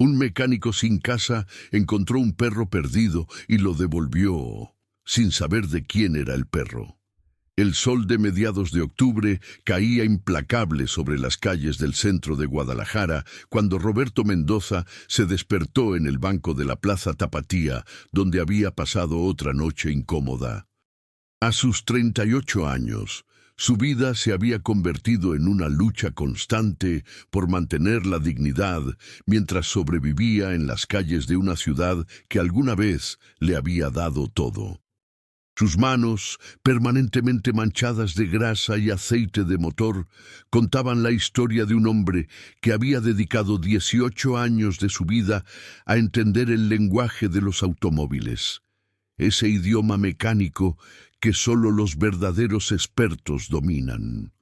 Un mecánico sin casa encontró un perro perdido y lo devolvió, sin saber de quién era el perro. El sol de mediados de octubre caía implacable sobre las calles del centro de Guadalajara cuando Roberto Mendoza se despertó en el banco de la Plaza Tapatía, donde había pasado otra noche incómoda. A sus 38 años, su vida se había convertido en una lucha constante por mantener la dignidad mientras sobrevivía en las calles de una ciudad que alguna vez le había dado todo. Sus manos, permanentemente manchadas de grasa y aceite de motor, contaban la historia de un hombre que había dedicado 18 años de su vida a entender el lenguaje de los automóviles, ese idioma mecánico que solo los verdaderos expertos dominan.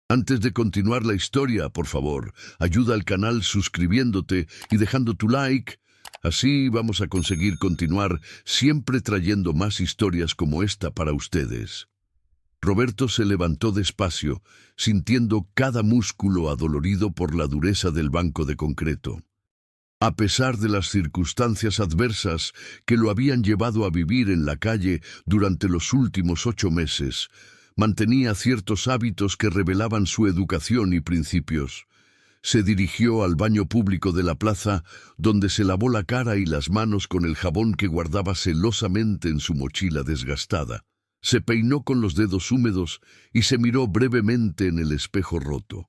Antes de continuar la historia, por favor, ayuda al canal suscribiéndote y dejando tu like. Así vamos a conseguir continuar siempre trayendo más historias como esta para ustedes. Roberto se levantó despacio, sintiendo cada músculo adolorido por la dureza del banco de concreto. A pesar de las circunstancias adversas que lo habían llevado a vivir en la calle durante los últimos 8 meses, mantenía ciertos hábitos que revelaban su educación y principios. Se dirigió al baño público de la plaza, donde se lavó la cara y las manos con el jabón que guardaba celosamente en su mochila desgastada. Se peinó con los dedos húmedos y se miró brevemente en el espejo roto.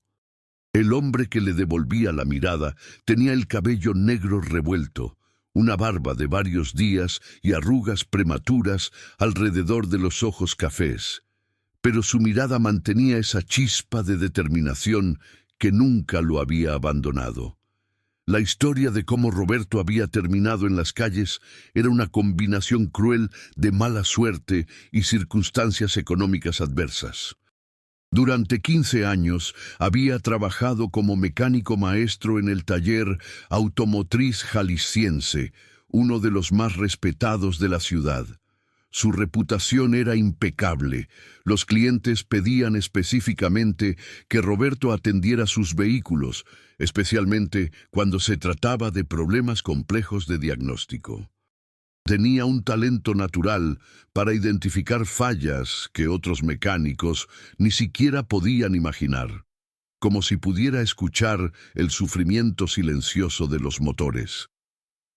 El hombre que le devolvía la mirada tenía el cabello negro revuelto, una barba de varios días y arrugas prematuras alrededor de los ojos cafés. Pero su mirada mantenía esa chispa de determinación que nunca lo había abandonado. La historia de cómo Roberto había terminado en las calles era una combinación cruel de mala suerte y circunstancias económicas adversas. Durante 15 años había trabajado como mecánico maestro en el taller automotriz jalisciense, uno de los más respetados de la ciudad. Su reputación era impecable. Los clientes pedían específicamente que Roberto atendiera sus vehículos, especialmente cuando se trataba de problemas complejos de diagnóstico. Tenía un talento natural para identificar fallas que otros mecánicos ni siquiera podían imaginar, como si pudiera escuchar el sufrimiento silencioso de los motores.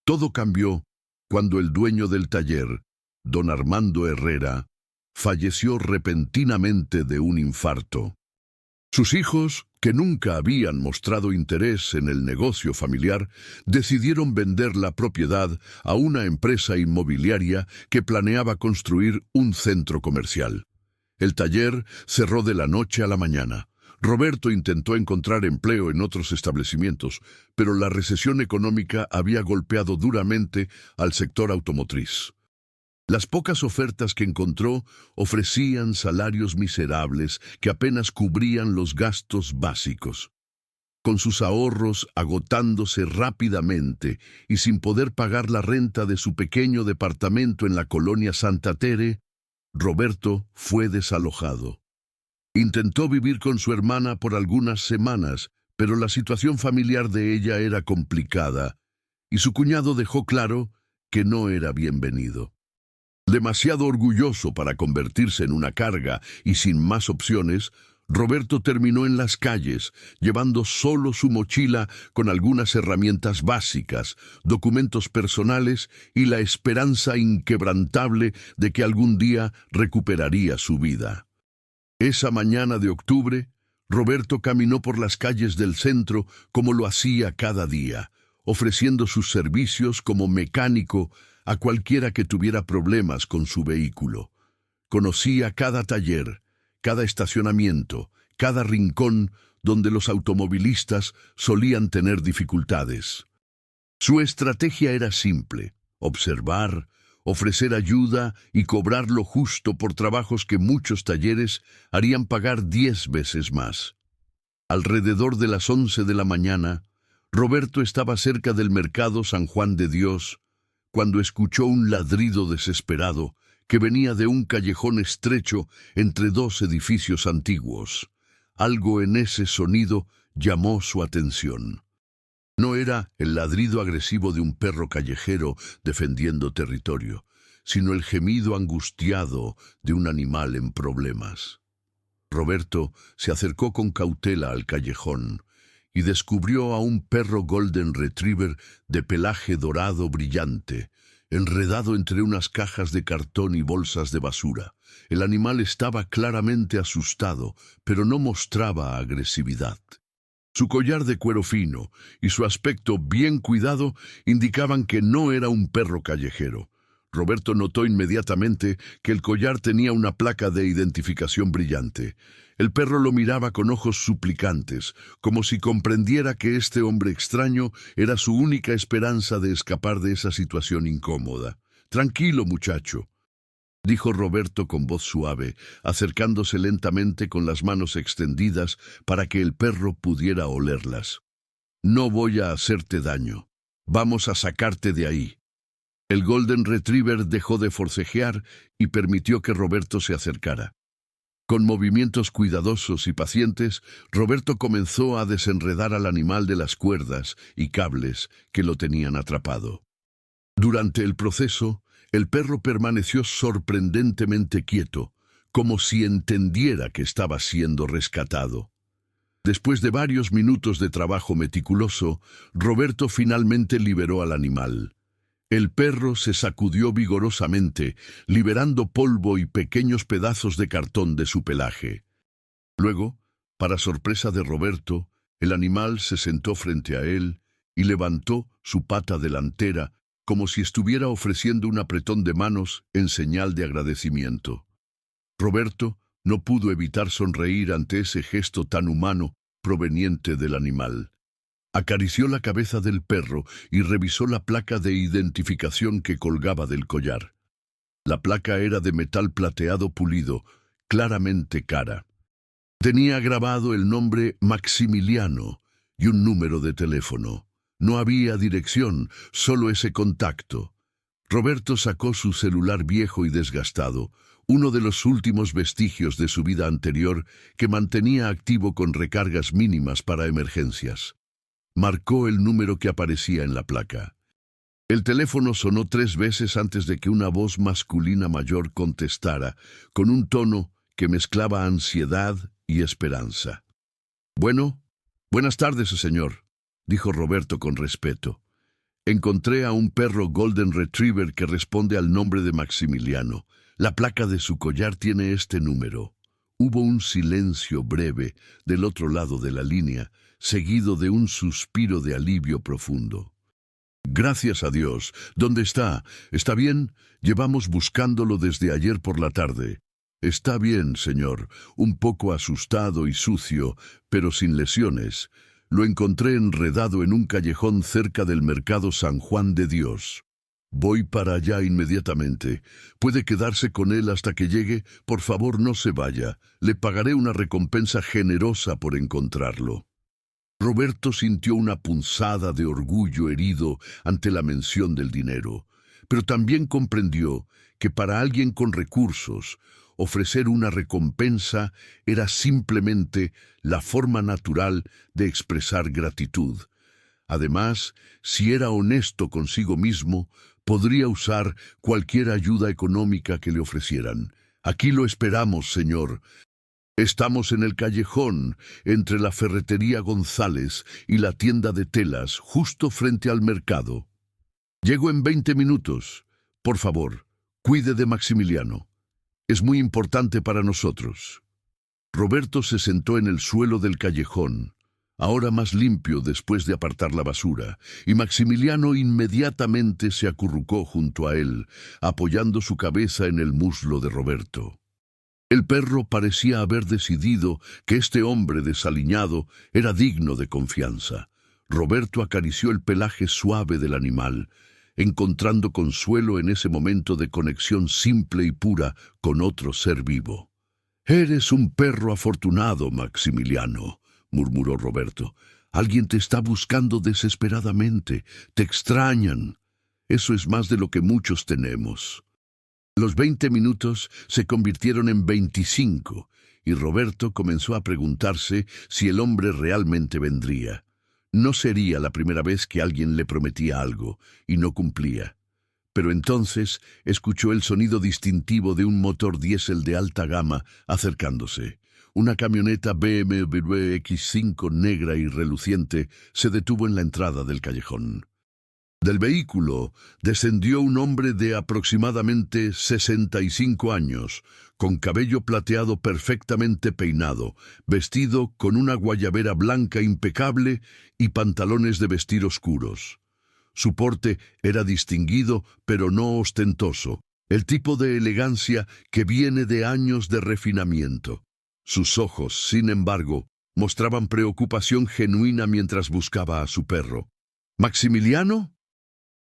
Todo cambió cuando el dueño del taller, don Armando Herrera, falleció repentinamente de un infarto. Sus hijos, que nunca habían mostrado interés en el negocio familiar, decidieron vender la propiedad a una empresa inmobiliaria que planeaba construir un centro comercial. El taller cerró de la noche a la mañana. Roberto intentó encontrar empleo en otros establecimientos, pero la recesión económica había golpeado duramente al sector automotriz. Las pocas ofertas que encontró ofrecían salarios miserables que apenas cubrían los gastos básicos. Con sus ahorros agotándose rápidamente y sin poder pagar la renta de su pequeño departamento en la colonia Santa Tere, Roberto fue desalojado. Intentó vivir con su hermana por algunas semanas, pero la situación familiar de ella era complicada, y su cuñado dejó claro que no era bienvenido. Demasiado orgulloso para convertirse en una carga y sin más opciones, Roberto terminó en las calles, llevando solo su mochila con algunas herramientas básicas, documentos personales y la esperanza inquebrantable de que algún día recuperaría su vida. Esa mañana de octubre, Roberto caminó por las calles del centro como lo hacía cada día, ofreciendo sus servicios como mecánico a cualquiera que tuviera problemas con su vehículo. Conocía cada taller, cada estacionamiento, cada rincón donde los automovilistas solían tener dificultades. Su estrategia era simple: observar, ofrecer ayuda y cobrar lo justo por trabajos que muchos talleres harían pagar 10 veces más. Alrededor de las 11 de la mañana, Roberto estaba cerca del mercado San Juan de Dios, cuando escuchó un ladrido desesperado que venía de un callejón estrecho entre 2 edificios antiguos. Algo en ese sonido llamó su atención. No era el ladrido agresivo de un perro callejero defendiendo territorio, sino el gemido angustiado de un animal en problemas. Roberto se acercó con cautela al callejón y descubrió a un perro Golden Retriever de pelaje dorado brillante, enredado entre unas cajas de cartón y bolsas de basura. El animal estaba claramente asustado, pero no mostraba agresividad. Su collar de cuero fino y su aspecto bien cuidado indicaban que no era un perro callejero. Roberto notó inmediatamente que el collar tenía una placa de identificación brillante. El perro lo miraba con ojos suplicantes, como si comprendiera que este hombre extraño era su única esperanza de escapar de esa situación incómoda. «Tranquilo, muchacho», dijo Roberto con voz suave, acercándose lentamente con las manos extendidas para que el perro pudiera olerlas. «No voy a hacerte daño. Vamos a sacarte de ahí». El Golden Retriever dejó de forcejear y permitió que Roberto se acercara. Con movimientos cuidadosos y pacientes, Roberto comenzó a desenredar al animal de las cuerdas y cables que lo tenían atrapado. Durante el proceso, el perro permaneció sorprendentemente quieto, como si entendiera que estaba siendo rescatado. Después de varios minutos de trabajo meticuloso, Roberto finalmente liberó al animal. El perro se sacudió vigorosamente, liberando polvo y pequeños pedazos de cartón de su pelaje. Luego, para sorpresa de Roberto, el animal se sentó frente a él y levantó su pata delantera como si estuviera ofreciendo un apretón de manos en señal de agradecimiento. Roberto no pudo evitar sonreír ante ese gesto tan humano proveniente del animal. Acarició la cabeza del perro y revisó la placa de identificación que colgaba del collar. La placa era de metal plateado pulido, claramente cara. Tenía grabado el nombre Maximiliano y un número de teléfono. No había dirección, solo ese contacto. Roberto sacó su celular viejo y desgastado, uno de los últimos vestigios de su vida anterior que mantenía activo con recargas mínimas para emergencias. Marcó el número que aparecía en la placa. El teléfono sonó 3 veces antes de que una voz masculina mayor contestara, con un tono que mezclaba ansiedad y esperanza. «Bueno, buenas tardes, señor», dijo Roberto con respeto. «Encontré a un perro Golden Retriever que responde al nombre de Maximiliano. La placa de su collar tiene este número». Hubo un silencio breve del otro lado de la línea, seguido de un suspiro de alivio profundo. «Gracias a Dios. ¿Dónde está? ¿Está bien? Llevamos buscándolo desde ayer por la tarde». «Está bien, señor. Un poco asustado y sucio, pero sin lesiones. Lo encontré enredado en un callejón cerca del mercado San Juan de Dios. Voy para allá inmediatamente. ¿Puede quedarse con él hasta que llegue? Por favor, no se vaya. Le pagaré una recompensa generosa por encontrarlo». Roberto sintió una punzada de orgullo herido ante la mención del dinero, pero también comprendió que para alguien con recursos, ofrecer una recompensa era simplemente la forma natural de expresar gratitud. Además, si era honesto consigo mismo, podría usar cualquier ayuda económica que le ofrecieran. «Aquí lo esperamos, señor. Estamos en el callejón, entre la ferretería González y la tienda de telas, justo frente al mercado. Llego en 20 minutos. Por favor, cuide de Maximiliano. Es muy importante para nosotros». Roberto se sentó en el suelo del callejón, ahora más limpio después de apartar la basura, y Maximiliano inmediatamente se acurrucó junto a él, apoyando su cabeza en el muslo de Roberto. El perro parecía haber decidido que este hombre desaliñado era digno de confianza. Roberto acarició el pelaje suave del animal, encontrando consuelo en ese momento de conexión simple y pura con otro ser vivo. «Eres un perro afortunado, Maximiliano», murmuró Roberto. «Alguien te está buscando desesperadamente. Te extrañan. Eso es más de lo que muchos tenemos». Los 20 minutos se convirtieron en 25, y Roberto comenzó a preguntarse si el hombre realmente vendría. No sería la primera vez que alguien le prometía algo y no cumplía. Pero entonces escuchó el sonido distintivo de un motor diésel de alta gama acercándose. Una camioneta BMW X5 negra y reluciente se detuvo en la entrada del callejón. Del vehículo descendió un hombre de aproximadamente 65 años, con cabello plateado perfectamente peinado, vestido con una guayabera blanca impecable y pantalones de vestir oscuros. Su porte era distinguido, pero no ostentoso, el tipo de elegancia que viene de años de refinamiento. Sus ojos, sin embargo, mostraban preocupación genuina mientras buscaba a su perro. «¿Maximiliano?»,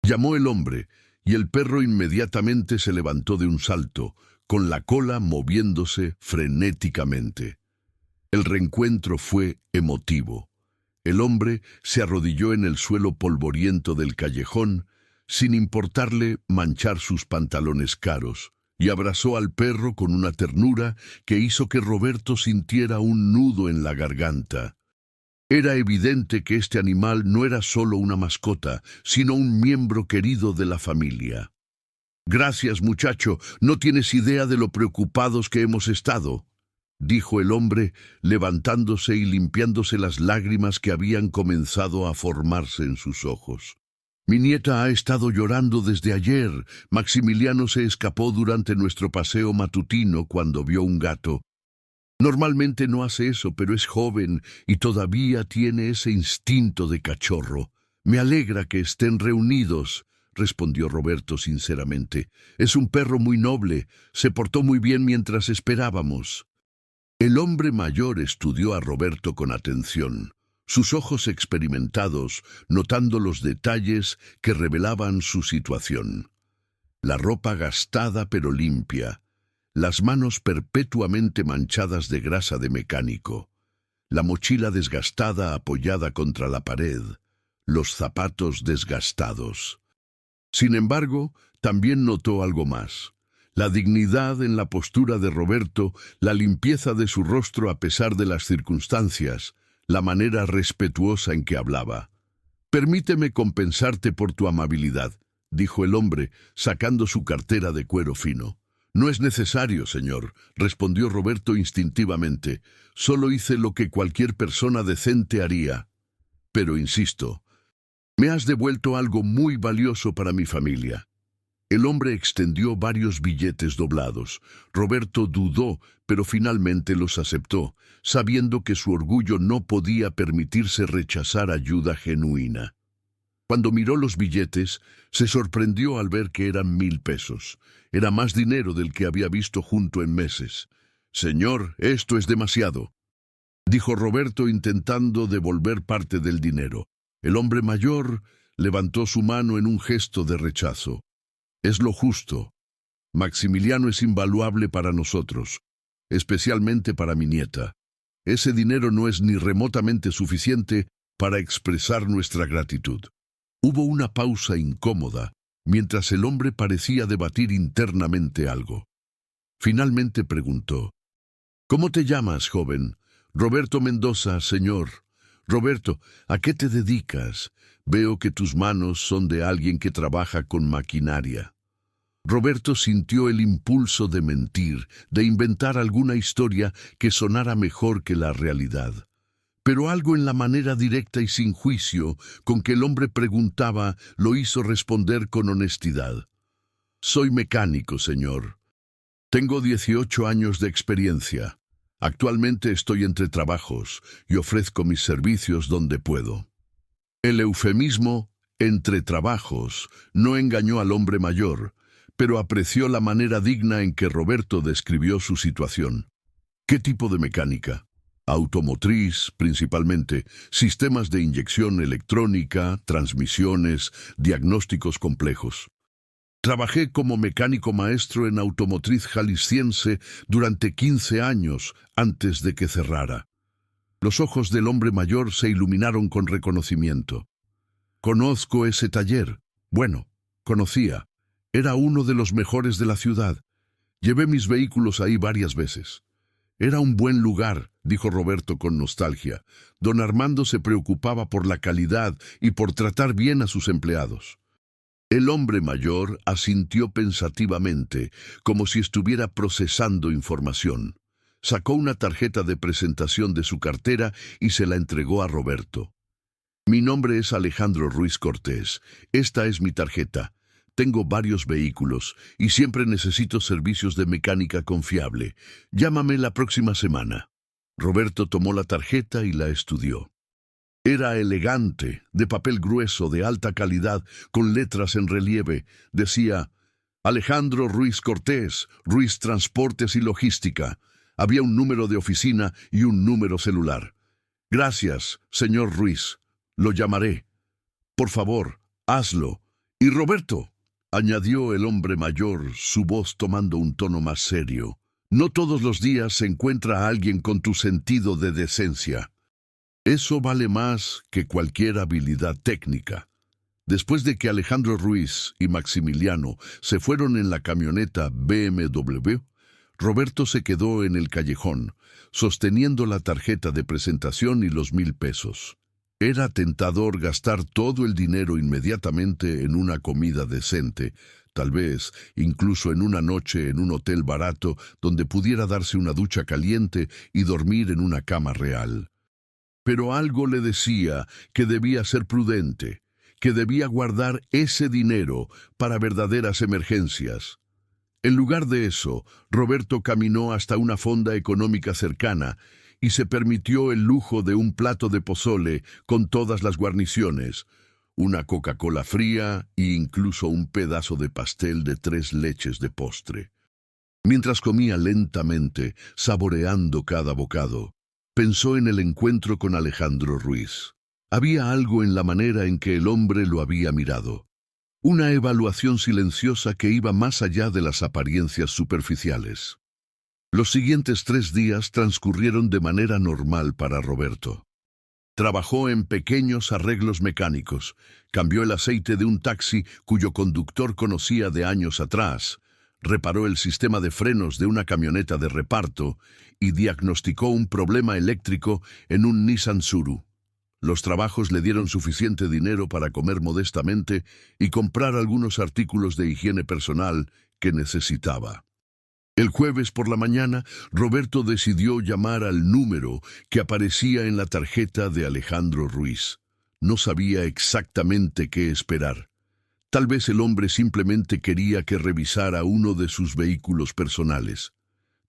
llamó el hombre, y el perro inmediatamente se levantó de un salto, con la cola moviéndose frenéticamente. El reencuentro fue emotivo. El hombre se arrodilló en el suelo polvoriento del callejón, sin importarle manchar sus pantalones caros, y abrazó al perro con una ternura que hizo que Roberto sintiera un nudo en la garganta. Era evidente que este animal no era solo una mascota, sino un miembro querido de la familia. «Gracias, muchacho, no tienes idea de lo preocupados que hemos estado», dijo el hombre, levantándose y limpiándose las lágrimas que habían comenzado a formarse en sus ojos. «Mi nieta ha estado llorando desde ayer. Maximiliano se escapó durante nuestro paseo matutino cuando vio un gato. Normalmente no hace eso, pero es joven y todavía tiene ese instinto de cachorro. Me alegra que estén reunidos», respondió Roberto sinceramente. «Es un perro muy noble. Se portó muy bien mientras esperábamos». El hombre mayor estudió a Roberto con atención, sus ojos experimentados, notando los detalles que revelaban su situación. La ropa gastada pero limpia, las manos perpetuamente manchadas de grasa de mecánico, la mochila desgastada apoyada contra la pared, los zapatos desgastados. Sin embargo, también notó algo más. La dignidad en la postura de Roberto, la limpieza de su rostro a pesar de las circunstancias, la manera respetuosa en que hablaba. «Permíteme compensarte por tu amabilidad», dijo el hombre, sacando su cartera de cuero fino. «No es necesario, señor», respondió Roberto instintivamente. «Solo hice lo que cualquier persona decente haría. Pero insisto, me has devuelto algo muy valioso para mi familia». El hombre extendió varios billetes doblados. Roberto dudó, pero finalmente los aceptó, sabiendo que su orgullo no podía permitirse rechazar ayuda genuina. Cuando miró los billetes, se sorprendió al ver que eran 1,000 pesos. Era más dinero del que había visto junto en meses. «Señor, esto es demasiado», dijo Roberto intentando devolver parte del dinero. El hombre mayor levantó su mano en un gesto de rechazo. «Es lo justo. Maximiliano es invaluable para nosotros, especialmente para mi nieta. Ese dinero no es ni remotamente suficiente para expresar nuestra gratitud». Hubo una pausa incómoda, mientras el hombre parecía debatir internamente algo. Finalmente preguntó: «¿Cómo te llamas, joven?» «Roberto Mendoza, señor». «Roberto, ¿a qué te dedicas? Veo que tus manos son de alguien que trabaja con maquinaria». Roberto sintió el impulso de mentir, de inventar alguna historia que sonara mejor que la realidad. Pero algo en la manera directa y sin juicio con que el hombre preguntaba lo hizo responder con honestidad. «Soy mecánico, señor. Tengo 18 años de experiencia. Actualmente estoy entre trabajos y ofrezco mis servicios donde puedo». El eufemismo «entre trabajos» no engañó al hombre mayor, pero apreció la manera digna en que Roberto describió su situación. «¿Qué tipo de mecánica?» «Automotriz, principalmente, sistemas de inyección electrónica, transmisiones, diagnósticos complejos. Trabajé como mecánico maestro en Automotriz Jalisciense durante 15 años antes de que cerrara». Los ojos del hombre mayor se iluminaron con reconocimiento. «Conozco ese taller». Bueno, conocía. Era uno de los mejores de la ciudad. Llevé mis vehículos ahí varias veces. Era un buen lugar, dijo Roberto con nostalgia. Don Armando se preocupaba por la calidad y por tratar bien a sus empleados. El hombre mayor asintió pensativamente, como si estuviera procesando información. Sacó una tarjeta de presentación de su cartera y se la entregó a Roberto. Mi nombre es Alejandro Ruiz Cortés. Esta es mi tarjeta. Tengo varios vehículos y siempre necesito servicios de mecánica confiable. Llámame la próxima semana. Roberto tomó la tarjeta y la estudió. Era elegante, de papel grueso, de alta calidad, con letras en relieve. Decía, Alejandro Ruiz Cortés, Ruiz Transportes y Logística. Había un número de oficina y un número celular. Gracias, señor Ruiz. Lo llamaré. Por favor, hazlo. Y Roberto, añadió el hombre mayor, su voz tomando un tono más serio, no todos los días se encuentra a alguien con tu sentido de decencia. Eso vale más que cualquier habilidad técnica. Después de que Alejandro Ruiz y Maximiliano se fueron en la camioneta BMW, Roberto se quedó en el callejón, sosteniendo la tarjeta de presentación y los 1,000 pesos. Era tentador gastar todo el dinero inmediatamente en una comida decente, tal vez incluso en una noche en un hotel barato donde pudiera darse una ducha caliente y dormir en una cama real. Pero algo le decía que debía ser prudente, que debía guardar ese dinero para verdaderas emergencias. En lugar de eso, Roberto caminó hasta una fonda económica cercana y se permitió el lujo de un plato de pozole con todas las guarniciones, una Coca-Cola fría e incluso un pedazo de pastel de 3 leches de postre. Mientras comía lentamente, saboreando cada bocado, pensó en el encuentro con Alejandro Ruiz. Había algo en la manera en que el hombre lo había mirado. Una evaluación silenciosa que iba más allá de las apariencias superficiales. Los siguientes 3 días transcurrieron de manera normal para Roberto. Trabajó en pequeños arreglos mecánicos, cambió el aceite de un taxi cuyo conductor conocía de años atrás, reparó el sistema de frenos de una camioneta de reparto y diagnosticó un problema eléctrico en un Nissan Tsuru. Los trabajos le dieron suficiente dinero para comer modestamente y comprar algunos artículos de higiene personal que necesitaba. El jueves por la mañana, Roberto decidió llamar al número que aparecía en la tarjeta de Alejandro Ruiz. No sabía exactamente qué esperar. Tal vez el hombre simplemente quería que revisara uno de sus vehículos personales.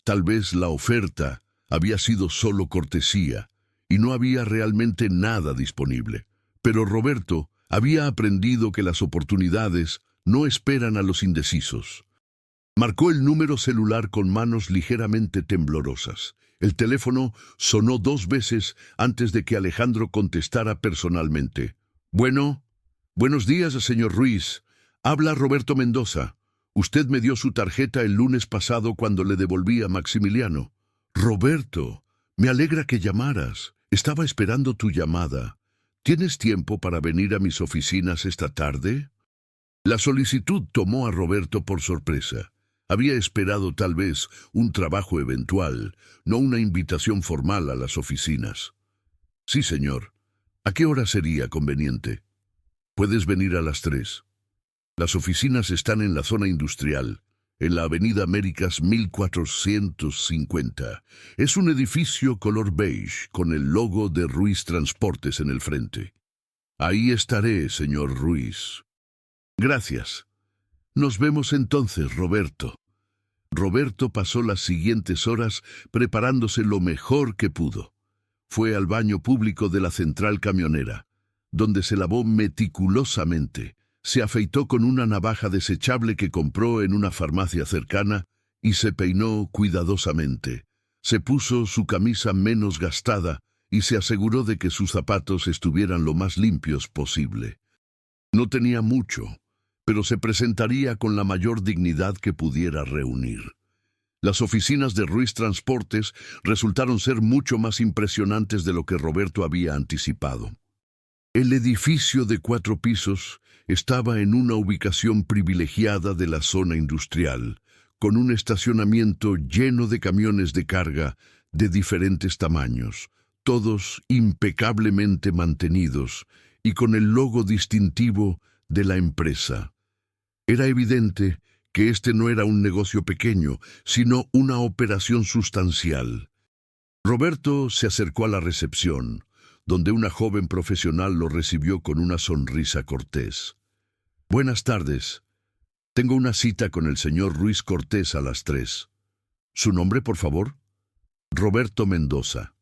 Tal vez la oferta había sido solo cortesía y no había realmente nada disponible. Pero Roberto había aprendido que las oportunidades no esperan a los indecisos. Marcó el número celular con manos ligeramente temblorosas. El teléfono sonó 2 veces antes de que Alejandro contestara personalmente. Bueno, buenos días, señor Ruiz. Habla Roberto Mendoza. Usted me dio su tarjeta el lunes pasado cuando le devolví a Maximiliano. Roberto, me alegra que llamaras. Estaba esperando tu llamada. ¿Tienes tiempo para venir a mis oficinas esta tarde? La solicitud tomó a Roberto por sorpresa. Había esperado tal vez un trabajo eventual, no una invitación formal a las oficinas. Sí, señor. ¿A qué hora sería conveniente? Puedes venir a las 3. Las oficinas están en la zona industrial, en la Avenida Américas 1450. Es un edificio color beige con el logo de Ruiz Transportes en el frente. Ahí estaré, señor Ruiz. Gracias. Nos vemos entonces, Roberto. Roberto pasó las siguientes horas preparándose lo mejor que pudo. Fue al baño público de la central camionera, donde se lavó meticulosamente. Se afeitó con una navaja desechable que compró en una farmacia cercana y se peinó cuidadosamente. Se puso su camisa menos gastada y se aseguró de que sus zapatos estuvieran lo más limpios posible. No tenía mucho, pero se presentaría con la mayor dignidad que pudiera reunir. Las oficinas de Ruiz Transportes resultaron ser mucho más impresionantes de lo que Roberto había anticipado. El edificio de 4 pisos estaba en una ubicación privilegiada de la zona industrial, con un estacionamiento lleno de camiones de carga, de diferentes tamaños, todos impecablemente mantenidos y con el logo distintivo de la empresa. Era evidente que este no era un negocio pequeño, sino una operación sustancial. Roberto se acercó a la recepción, donde una joven profesional lo recibió con una sonrisa cortés. «Buenas tardes. Tengo una cita con el señor Ruiz Cortés a las 3. ¿Su nombre, por favor?» «Roberto Mendoza».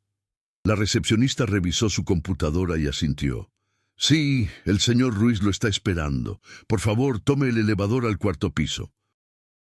La recepcionista revisó su computadora y asintió. «Sí, el señor Ruiz lo está esperando. Por favor, tome el elevador al 4º piso.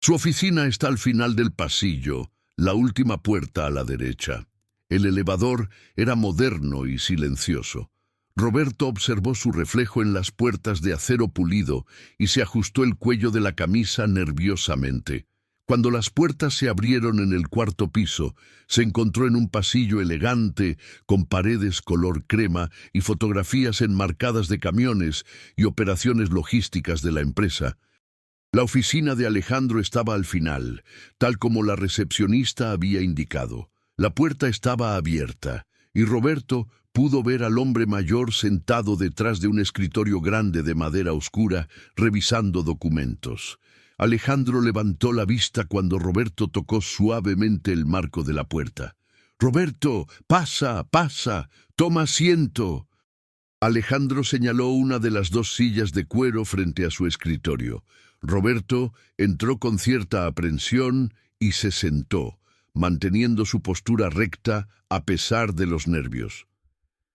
Su oficina está al final del pasillo, la última puerta a la derecha». El elevador era moderno y silencioso. Roberto observó su reflejo en las puertas de acero pulido y se ajustó el cuello de la camisa nerviosamente. Cuando las puertas se abrieron en el 4º piso, se encontró en un pasillo elegante, con paredes color crema y fotografías enmarcadas de camiones y operaciones logísticas de la empresa. La oficina de Alejandro estaba al final, tal como la recepcionista había indicado. La puerta estaba abierta, y Roberto pudo ver al hombre mayor sentado detrás de un escritorio grande de madera oscura, revisando documentos. Alejandro levantó la vista cuando Roberto tocó suavemente el marco de la puerta. «Roberto, pasa, pasa, toma asiento». Alejandro señaló una de las 2 sillas de cuero frente a su escritorio. Roberto entró con cierta aprensión y se sentó, manteniendo su postura recta a pesar de los nervios.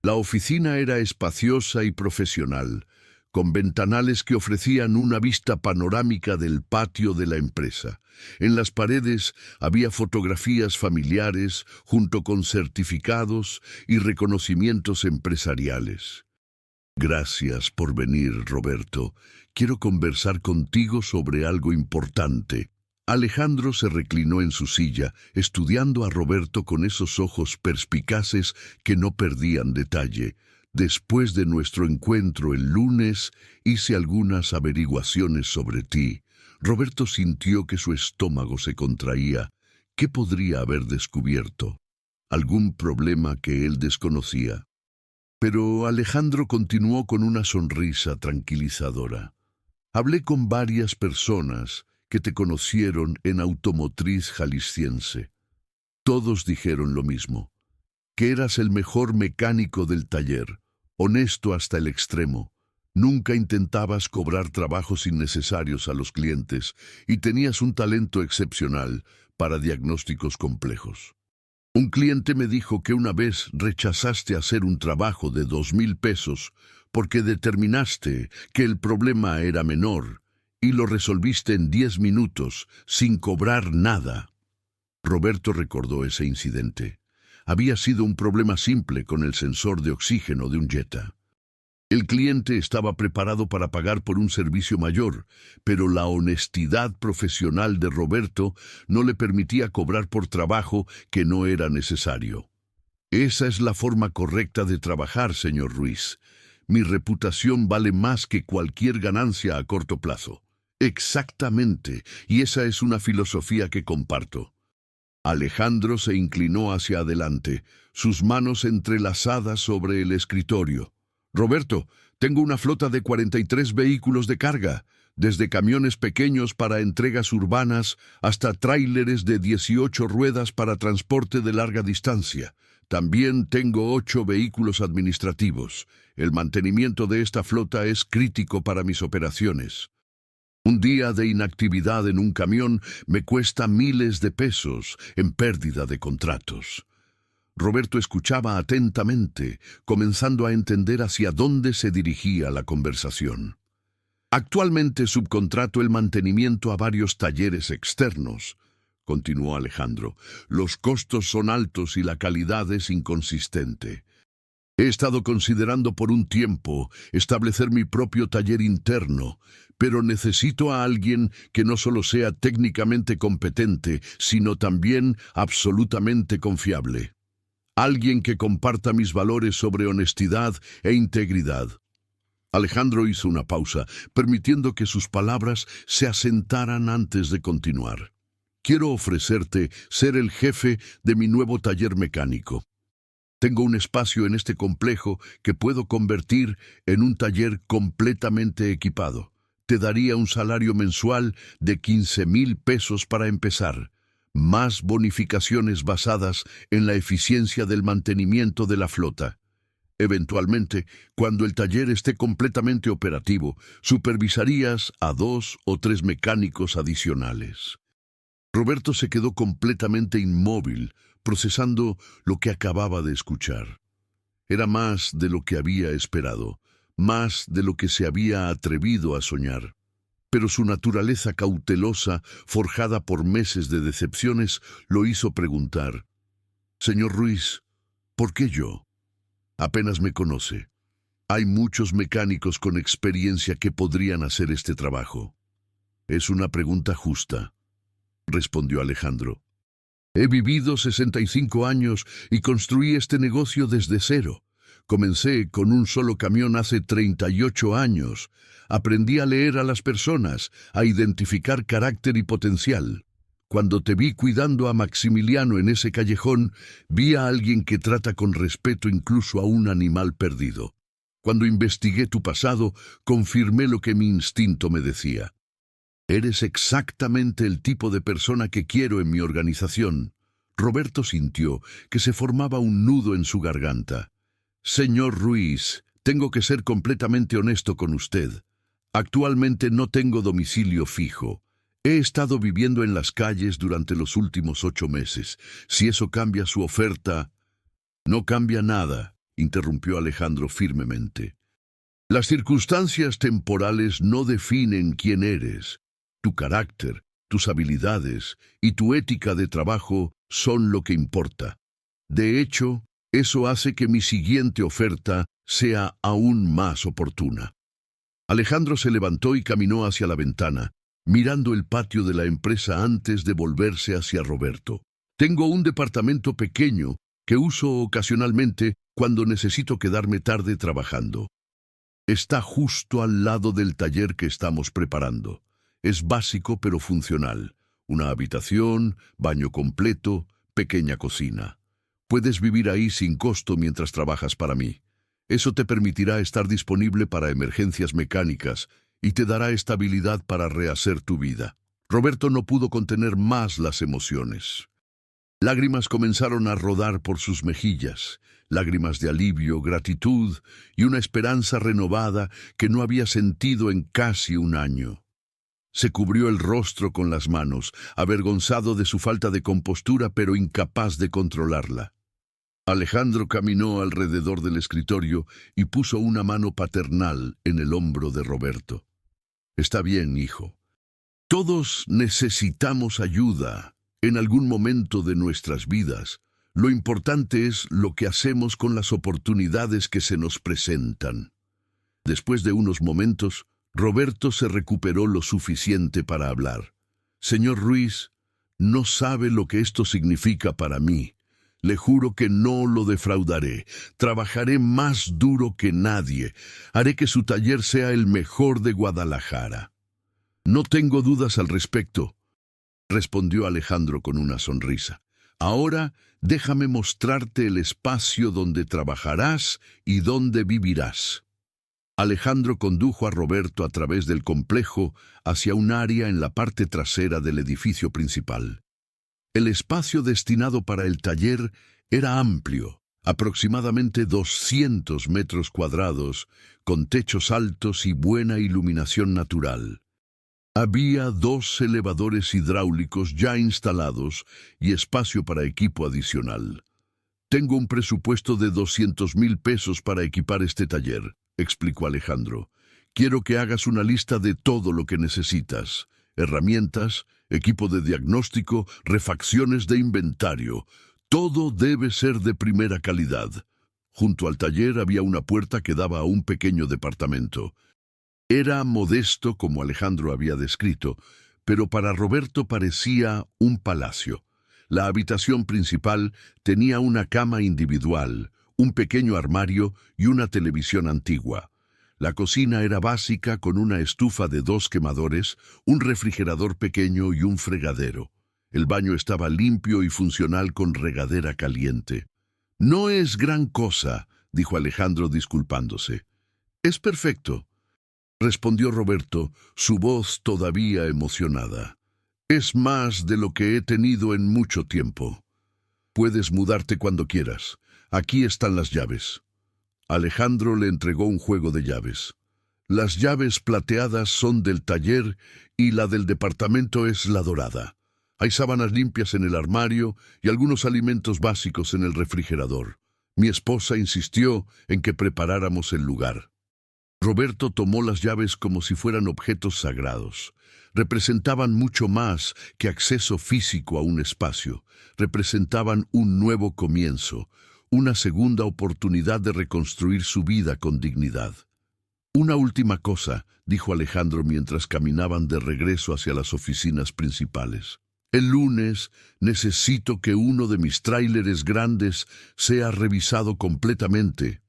La oficina era espaciosa y profesional, con ventanales que ofrecían una vista panorámica del patio de la empresa. En las paredes había fotografías familiares junto con certificados y reconocimientos empresariales. «Gracias por venir, Roberto. Quiero conversar contigo sobre algo importante». Alejandro se reclinó en su silla, estudiando a Roberto con esos ojos perspicaces que no perdían detalle. «Después de nuestro encuentro el lunes, hice algunas averiguaciones sobre ti». Roberto sintió que su estómago se contraía. ¿Qué podría haber descubierto? ¿Algún problema que él desconocía? Pero Alejandro continuó con una sonrisa tranquilizadora. «Hablé con varias personas que te conocieron en Automotriz Jalisciense. Todos dijeron lo mismo, que eras el mejor mecánico del taller, honesto hasta el extremo. Nunca intentabas cobrar trabajos innecesarios a los clientes y tenías un talento excepcional para diagnósticos complejos. Un cliente me dijo que una vez rechazaste hacer un trabajo de 2,000 pesos porque determinaste que el problema era menor y lo resolviste en 10 minutos, sin cobrar nada». Roberto recordó ese incidente. Había sido un problema simple con el sensor de oxígeno de un Jetta. El cliente estaba preparado para pagar por un servicio mayor, pero la honestidad profesional de Roberto no le permitía cobrar por trabajo que no era necesario. «Esa es la forma correcta de trabajar, señor Ruiz. Mi reputación vale más que cualquier ganancia a corto plazo». «Exactamente, y esa es una filosofía que comparto». Alejandro se inclinó hacia adelante, sus manos entrelazadas sobre el escritorio. «Roberto, tengo una flota de 43 vehículos de carga, desde camiones pequeños para entregas urbanas hasta tráileres de 18 ruedas para transporte de larga distancia. También tengo 8 vehículos administrativos. El mantenimiento de esta flota es crítico para mis operaciones. Un día de inactividad en un camión me cuesta miles de pesos en pérdida de contratos». Roberto escuchaba atentamente, comenzando a entender hacia dónde se dirigía la conversación. «Actualmente subcontrato el mantenimiento a varios talleres externos», continuó Alejandro. «Los costos son altos y la calidad es inconsistente. He estado considerando por un tiempo establecer mi propio taller interno, pero necesito a alguien que no solo sea técnicamente competente, sino también absolutamente confiable. Alguien que comparta mis valores sobre honestidad e integridad». Alejandro hizo una pausa, permitiendo que sus palabras se asentaran antes de continuar. Quiero ofrecerte ser el jefe de mi nuevo taller mecánico. Tengo un espacio en este complejo que puedo convertir en un taller completamente equipado. Te daría un salario mensual de 15,000 pesos para empezar, más bonificaciones basadas en la eficiencia del mantenimiento de la flota. Eventualmente, cuando el taller esté completamente operativo, supervisarías a 2 o 3 mecánicos adicionales. Roberto se quedó completamente inmóvil, procesando lo que acababa de escuchar. Era más de lo que había esperado, más de lo que se había atrevido a soñar. Pero su naturaleza cautelosa, forjada por meses de decepciones, lo hizo preguntar: «Señor Ruiz, ¿por qué yo? Apenas me conoce. Hay muchos mecánicos con experiencia que podrían hacer este trabajo». «Es una pregunta justa», respondió Alejandro. «He vivido 65 años y construí este negocio desde cero. Comencé con un solo camión hace 38 años. Aprendí a leer a las personas, a identificar carácter y potencial. Cuando te vi cuidando a Maximiliano en ese callejón, vi a alguien que trata con respeto incluso a un animal perdido. Cuando investigué tu pasado, confirmé lo que mi instinto me decía. Eres exactamente el tipo de persona que quiero en mi organización». Roberto sintió que se formaba un nudo en su garganta. «Señor Ruiz, tengo que ser completamente honesto con usted. Actualmente no tengo domicilio fijo. He estado viviendo en las calles durante los últimos 8 meses. Si eso cambia su oferta...» «No cambia nada», interrumpió Alejandro firmemente. «Las circunstancias temporales no definen quién eres. Tu carácter, tus habilidades y tu ética de trabajo son lo que importa. De hecho, eso hace que mi siguiente oferta sea aún más oportuna». Alejandro se levantó y caminó hacia la ventana, mirando el patio de la empresa antes de volverse hacia Roberto. «Tengo un departamento pequeño que uso ocasionalmente cuando necesito quedarme tarde trabajando. Está justo al lado del taller que estamos preparando. Es básico pero funcional. Una habitación, baño completo, pequeña cocina. Puedes vivir ahí sin costo mientras trabajas para mí. Eso te permitirá estar disponible para emergencias mecánicas y te dará estabilidad para rehacer tu vida». Roberto no pudo contener más las emociones. Lágrimas comenzaron a rodar por sus mejillas, lágrimas de alivio, gratitud y una esperanza renovada que no había sentido en casi un año. Se cubrió el rostro con las manos, avergonzado de su falta de compostura pero incapaz de controlarla. Alejandro caminó alrededor del escritorio y puso una mano paternal en el hombro de Roberto. «Está bien, hijo. Todos necesitamos ayuda en algún momento de nuestras vidas. Lo importante es lo que hacemos con las oportunidades que se nos presentan». Después de unos momentos, Roberto se recuperó lo suficiente para hablar. «Señor Ruiz, no sabe lo que esto significa para mí. Le juro que no lo defraudaré. Trabajaré más duro que nadie. Haré que su taller sea el mejor de Guadalajara». «No tengo dudas al respecto», respondió Alejandro con una sonrisa. «Ahora déjame mostrarte el espacio donde trabajarás y donde vivirás». Alejandro condujo a Roberto a través del complejo hacia un área en la parte trasera del edificio principal. El espacio destinado para el taller era amplio, aproximadamente 200 metros cuadrados, con techos altos y buena iluminación natural. Había 2 elevadores hidráulicos ya instalados y espacio para equipo adicional. «Tengo un presupuesto de 200,000 pesos para equipar este taller», explicó Alejandro. «Quiero que hagas una lista de todo lo que necesitas: herramientas, equipo de diagnóstico, refacciones de inventario. Todo debe ser de primera calidad». Junto al taller había una puerta que daba a un pequeño departamento. Era modesto como Alejandro había descrito, pero para Roberto parecía un palacio. La habitación principal tenía una cama individual, un pequeño armario y una televisión antigua. La cocina era básica con una estufa de 2 quemadores, un refrigerador pequeño y un fregadero. El baño estaba limpio y funcional con regadera caliente. No es gran cosa, dijo Alejandro disculpándose. Es perfecto, respondió Roberto, su voz todavía emocionada. Es más de lo que he tenido en mucho tiempo. Puedes mudarte cuando quieras. Aquí están las llaves. Alejandro le entregó un juego de llaves. Las llaves plateadas son del taller y la del departamento es la dorada. Hay sábanas limpias en el armario y algunos alimentos básicos en el refrigerador. Mi esposa insistió en que preparáramos el lugar. Roberto tomó las llaves como si fueran objetos sagrados. Representaban mucho más que acceso físico a un espacio. Representaban un nuevo comienzo, una segunda oportunidad de reconstruir su vida con dignidad. Una última cosa, dijo Alejandro mientras caminaban de regreso hacia las oficinas principales. El lunes necesito que uno de mis tráileres grandes sea revisado completamente.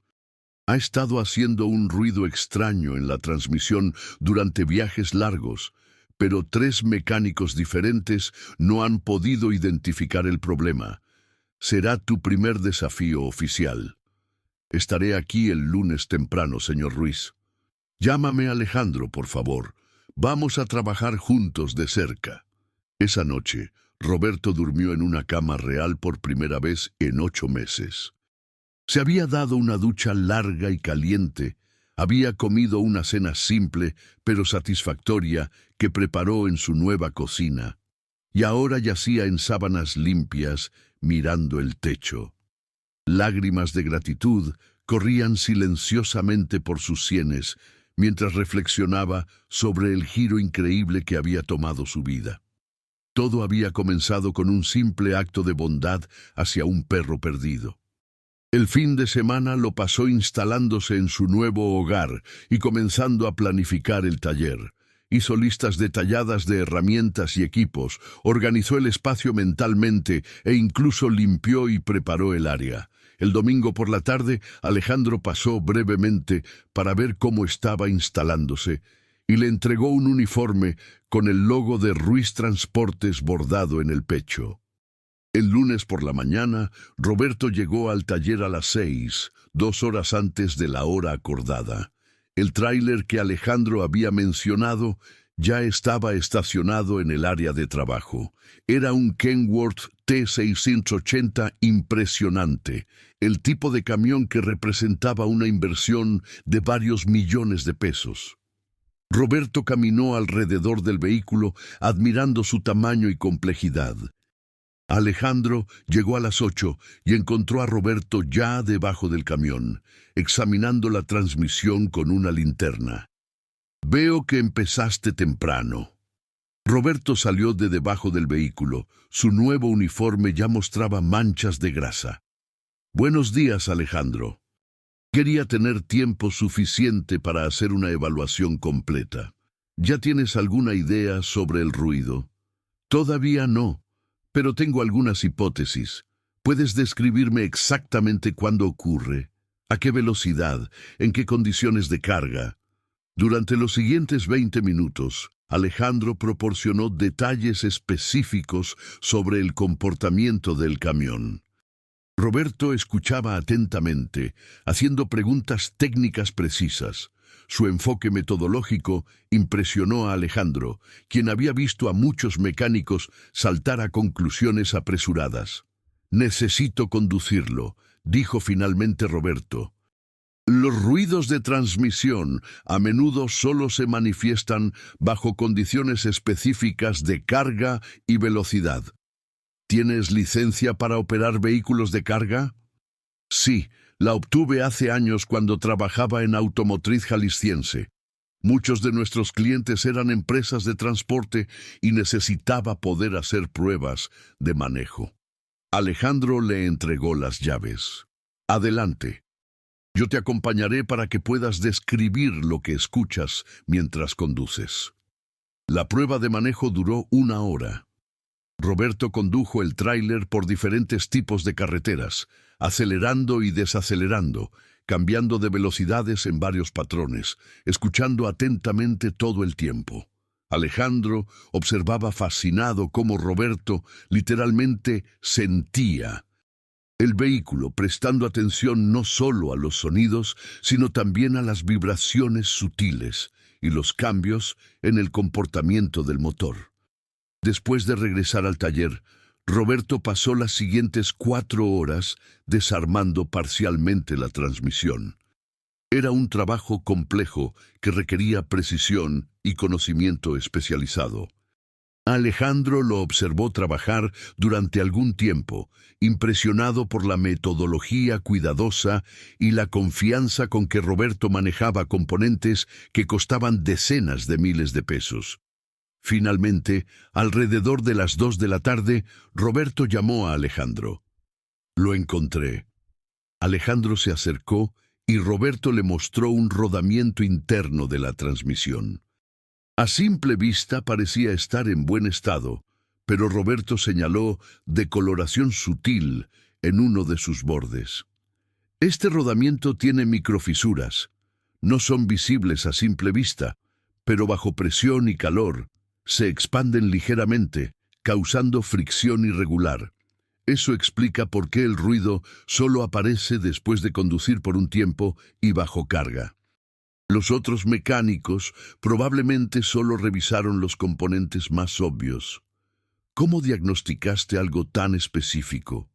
Ha estado haciendo un ruido extraño en la transmisión durante viajes largos, pero 3 mecánicos diferentes no han podido identificar el problema. Será tu primer desafío oficial. Estaré aquí el lunes temprano, señor Ruiz. Llámame Alejandro, por favor. Vamos a trabajar juntos de cerca. Esa noche, Roberto durmió en una cama real por primera vez en 8 meses. Se había dado una ducha larga y caliente, había comido una cena simple pero satisfactoria que preparó en su nueva cocina, y ahora yacía en sábanas limpias mirando el techo. Lágrimas de gratitud corrían silenciosamente por sus sienes mientras reflexionaba sobre el giro increíble que había tomado su vida. Todo había comenzado con un simple acto de bondad hacia un perro perdido. El fin de semana lo pasó instalándose en su nuevo hogar y comenzando a planificar el taller. Hizo listas detalladas de herramientas y equipos, organizó el espacio mentalmente e incluso limpió y preparó el área. El domingo por la tarde, Alejandro pasó brevemente para ver cómo estaba instalándose y le entregó un uniforme con el logo de Ruiz Transportes bordado en el pecho. El lunes por la mañana, Roberto llegó al taller a las 6, 2 horas antes de la hora acordada. El tráiler que Alejandro había mencionado ya estaba estacionado en el área de trabajo. Era un Kenworth T680 impresionante, el tipo de camión que representaba una inversión de varios millones de pesos. Roberto caminó alrededor del vehículo, admirando su tamaño y complejidad. Alejandro llegó a las 8 y encontró a Roberto ya debajo del camión, examinando la transmisión con una linterna. Veo que empezaste temprano. Roberto salió de debajo del vehículo. Su nuevo uniforme ya mostraba manchas de grasa. Buenos días, Alejandro. Quería tener tiempo suficiente para hacer una evaluación completa. ¿Ya tienes alguna idea sobre el ruido? Todavía no, pero tengo algunas hipótesis. ¿Puedes describirme exactamente cuándo ocurre? ¿A qué velocidad? ¿En qué condiciones de carga? Durante los siguientes 20 minutos, Alejandro proporcionó detalles específicos sobre el comportamiento del camión. Roberto escuchaba atentamente, haciendo preguntas técnicas precisas. Su enfoque metodológico impresionó a Alejandro, quien había visto a muchos mecánicos saltar a conclusiones apresuradas. «Necesito conducirlo», dijo finalmente Roberto. Los ruidos de transmisión a menudo solo se manifiestan bajo condiciones específicas de carga y velocidad. ¿Tienes licencia para operar vehículos de carga? Sí, la obtuve hace años cuando trabajaba en Automotriz Jalisciense. Muchos de nuestros clientes eran empresas de transporte y necesitaba poder hacer pruebas de manejo. Alejandro le entregó las llaves. Adelante. Yo te acompañaré para que puedas describir lo que escuchas mientras conduces. La prueba de manejo duró 1 hora. Roberto condujo el tráiler por diferentes tipos de carreteras, acelerando y desacelerando, cambiando de velocidades en varios patrones, escuchando atentamente todo el tiempo. Alejandro observaba fascinado cómo Roberto literalmente sentía el vehículo, prestando atención no solo a los sonidos, sino también a las vibraciones sutiles y los cambios en el comportamiento del motor. Después de regresar al taller, Roberto pasó las siguientes 4 horas desarmando parcialmente la transmisión. Era un trabajo complejo que requería precisión y conocimiento especializado. Alejandro lo observó trabajar durante algún tiempo, impresionado por la metodología cuidadosa y la confianza con que Roberto manejaba componentes que costaban decenas de miles de pesos. Finalmente, alrededor de las 2 de la tarde, Roberto llamó a Alejandro. Lo encontré. Alejandro se acercó y Roberto le mostró un rodamiento interno de la transmisión. A simple vista parecía estar en buen estado, pero Roberto señaló decoloración sutil en uno de sus bordes. Este rodamiento tiene microfisuras. No son visibles a simple vista, pero bajo presión y calor se expanden ligeramente, causando fricción irregular. Eso explica por qué el ruido solo aparece después de conducir por un tiempo y bajo carga. Los otros mecánicos probablemente solo revisaron los componentes más obvios. ¿Cómo diagnosticaste algo tan específico?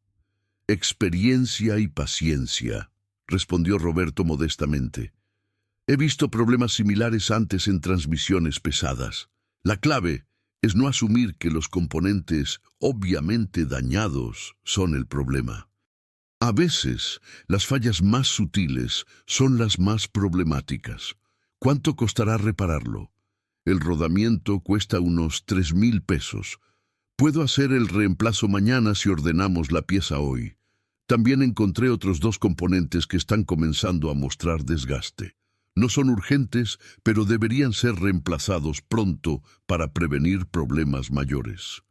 Experiencia y paciencia, respondió Roberto modestamente. He visto problemas similares antes en transmisiones pesadas. La clave es no asumir que los componentes obviamente dañados son el problema. A veces, las fallas más sutiles son las más problemáticas. ¿Cuánto costará repararlo? El rodamiento cuesta unos 3,000 pesos. Puedo hacer el reemplazo mañana si ordenamos la pieza hoy. También encontré otros 2 componentes que están comenzando a mostrar desgaste. No son urgentes, pero deberían ser reemplazados pronto para prevenir problemas mayores.